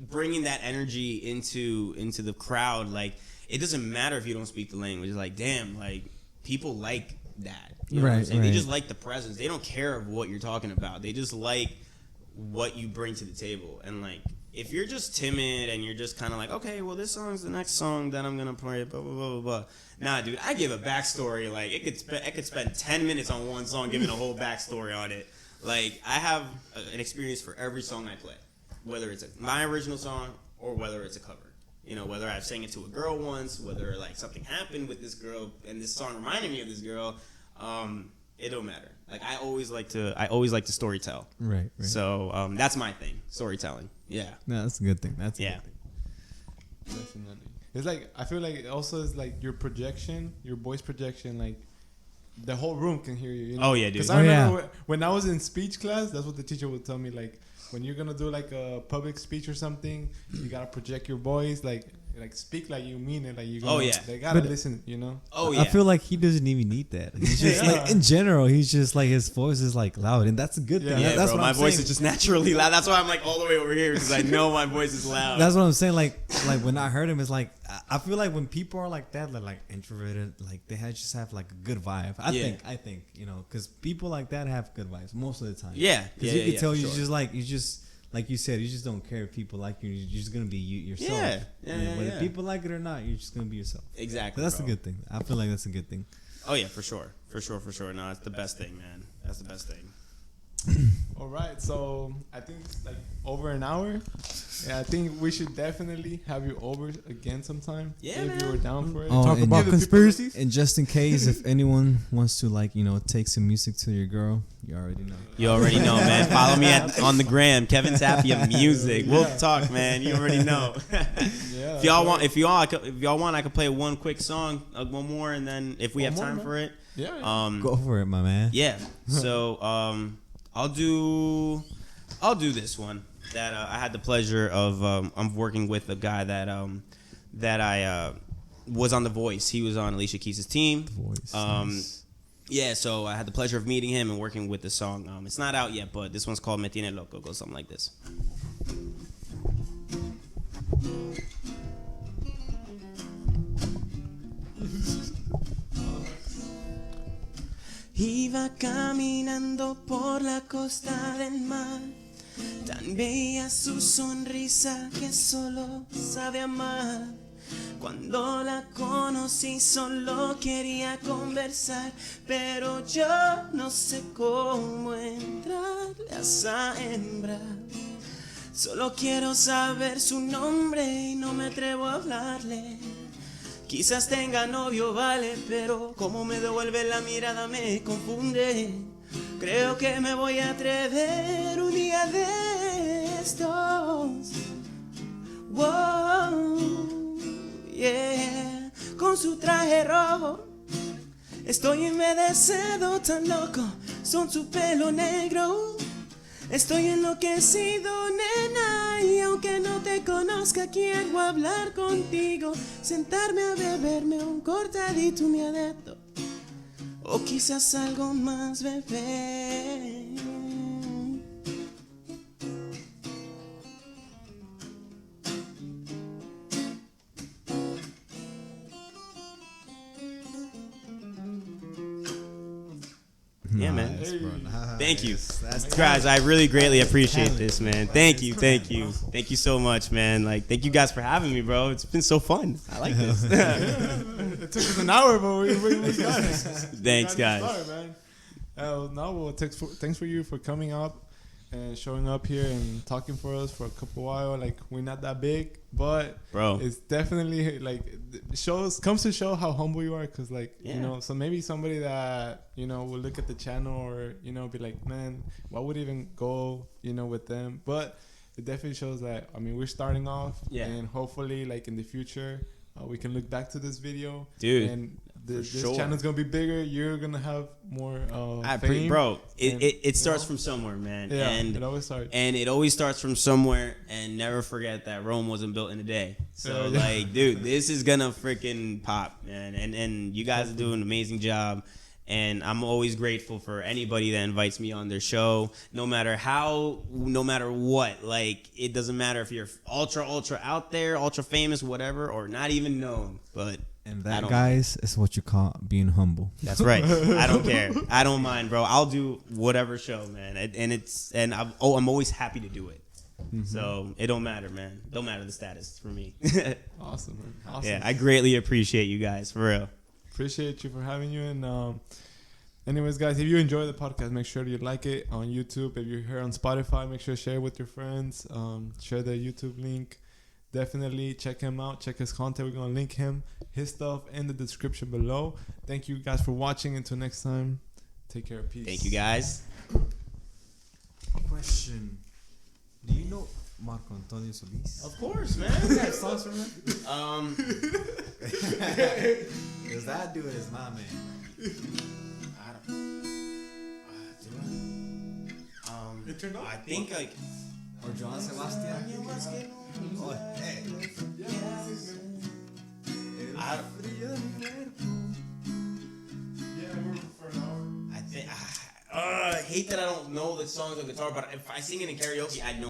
Speaker 3: bringing that energy into the crowd, like it doesn't matter if you don't speak the language. It's like, damn, like people like that. You know what I'm saying? They just like the presence. They don't care of what you're talking about. They just like what you bring to the table. And like, if you're just timid and you're just kind of like, okay, well, this song's the next song that I'm gonna play, blah blah blah blah blah. Nah, dude, I give a backstory. Like, I could spend 10 minutes on one song giving a whole backstory on it. Like, I have an experience for every song I play, whether it's my original song or whether it's a cover. You know, whether I've sang it to a girl once, whether like something happened with this girl and this song reminded me of this girl, it don't matter. Like I always like to storytell.
Speaker 2: Right.
Speaker 3: So that's my thing, storytelling. Yeah.
Speaker 2: No, that's a good thing. That's a
Speaker 3: Yeah.
Speaker 2: good thing.
Speaker 1: Definitely. It's like I feel like it also is like your projection, your voice projection, like the whole room can hear you. You know?
Speaker 3: Oh yeah, dude.
Speaker 1: Because I remember when I was in speech class, that's what the teacher would tell me. Like when you're gonna do like a public speech or something, you gotta project your voice, like speak like you mean it, like you.
Speaker 3: Oh, yeah.
Speaker 1: They gotta listen, you know.
Speaker 3: Oh yeah.
Speaker 2: I feel like he doesn't even need that. He's just like in general, he's just like his voice is like loud, and that's a good thing.
Speaker 3: Yeah,
Speaker 2: That's
Speaker 3: bro,
Speaker 2: what
Speaker 3: my
Speaker 2: I'm
Speaker 3: voice
Speaker 2: saying.
Speaker 3: is just naturally loud. That's why I'm like all the way over here because I know my voice is loud.
Speaker 2: That's what I'm saying. Like when I heard him, it's like I feel like when people are like that, like introverted, like they just have like a good vibe. I think you know, because people like that have good vibes most of the time.
Speaker 3: Yeah,
Speaker 2: because you can tell you just like you said, you just don't care if people like you. You're just gonna be yourself. Whether people like it or not, you're just gonna be yourself.
Speaker 3: Exactly.
Speaker 2: So that's
Speaker 3: bro.
Speaker 2: a good thing. I feel like that's a good thing.
Speaker 3: Oh yeah, for sure. No, it's the best thing, man. That's the best thing.
Speaker 1: All right, so I think it's like over an hour. Yeah, I think we should definitely have you over again sometime.
Speaker 3: Yeah,
Speaker 1: if
Speaker 3: man.
Speaker 1: you were down for it.
Speaker 2: Oh,
Speaker 4: Talk
Speaker 2: and
Speaker 4: about
Speaker 1: give the people-
Speaker 4: conspiracies.
Speaker 2: And just in case, if anyone wants to like take some music to your girl, you already know.
Speaker 3: You already know, man. Follow me on the gram, Kevin Tapia Music. We'll talk, man. You already know.
Speaker 1: Yeah,
Speaker 3: if y'all want, I could play one quick song, one more, and then if we
Speaker 1: One
Speaker 3: have
Speaker 1: more,
Speaker 3: time
Speaker 1: man.
Speaker 3: for it,
Speaker 1: yeah.
Speaker 2: Go for it, my man.
Speaker 3: yeah. So I'll do this one that I had the pleasure of. I'm working with a guy that I was on The Voice. He was on Alicia Keys' team.
Speaker 2: Voice.
Speaker 3: Nice. Yeah, so I had the pleasure of meeting him and working with the song. It's not out yet, but this one's called Me Tiene Loco. It goes something like this. Iba caminando por la costa del mar, tan bella su sonrisa que solo sabe amar. Cuando la conocí solo quería conversar, pero yo no sé cómo entrarle a esa hembra. Solo quiero saber su nombre y no me atrevo a hablarle. Quizás tenga novio, vale, pero como me devuelve la mirada me confunde. Creo que me voy a atrever un día de estos. Wow, yeah. Con su traje rojo estoy envedecido, tan loco. Son su pelo negro. Estoy enloquecido, nena, y aunque no te conozca quiero hablar contigo, sentarme a beberme un cortadito, mi adepto, o quizás algo más, bebé. Yeah, man.
Speaker 2: Nice, bro. Nice.
Speaker 3: Thank you.
Speaker 2: That's
Speaker 3: Guys, I really greatly appreciate this, man. Thank you so much, man. Like, thank you guys for having me, bro. It's been so fun. I like this.
Speaker 1: It took us an hour, but we got it.
Speaker 3: Thanks, guys.
Speaker 1: Start, man. Thanks for you for coming up and showing up here and talking for us for a couple while. Like, we're not that big, but
Speaker 3: bro,
Speaker 1: it's definitely like comes to show how humble you are. Cause like, you know, so maybe somebody that, you know, will look at the channel or, you know, be like, man, why would even go, you know, with them? But it definitely shows that, I mean, we're starting off, and hopefully like in the future, we can look back to this video,
Speaker 3: dude,
Speaker 1: and this channel's gonna be bigger. You're gonna have more fame.
Speaker 3: Bro, it starts from somewhere, man.
Speaker 1: Yeah,
Speaker 3: and
Speaker 1: it always starts.
Speaker 3: And it always starts from somewhere. And never forget that Rome wasn't built in a day. So like, dude, this is gonna freaking pop, man. And you guys are doing an amazing job. And I'm always grateful for anybody that invites me on their show, no matter what. Like, it doesn't matter if you're ultra out there, ultra famous, whatever, or not even known. But
Speaker 2: and that, guys, is what you call being humble.
Speaker 3: That's right. I don't care. I don't mind, bro. I'll do whatever show, man. And I'm always happy to do it. Mm-hmm. So it don't matter, man. Don't matter the status for me.
Speaker 1: Awesome, man. Awesome.
Speaker 3: Yeah, I greatly appreciate you guys, for real.
Speaker 1: Appreciate you for having you. And anyways, guys, if you enjoy the podcast, make sure you like it on YouTube. If you're here on Spotify, make sure to share it with your friends. Share the YouTube link. Definitely check him out. Check his content. We're going to link his stuff in the description below. Thank you guys for watching. Until next time, take care. Peace.
Speaker 3: Thank you, guys.
Speaker 2: Question. Do you know Marco Antonio Solis?
Speaker 3: Of course, man.
Speaker 2: You got songs from him? Because that dude is my man.
Speaker 3: I think like
Speaker 2: or John Sebastian. Oh, hey.
Speaker 3: I hate that I don't know the songs on guitar, but if I sing it in karaoke, I know.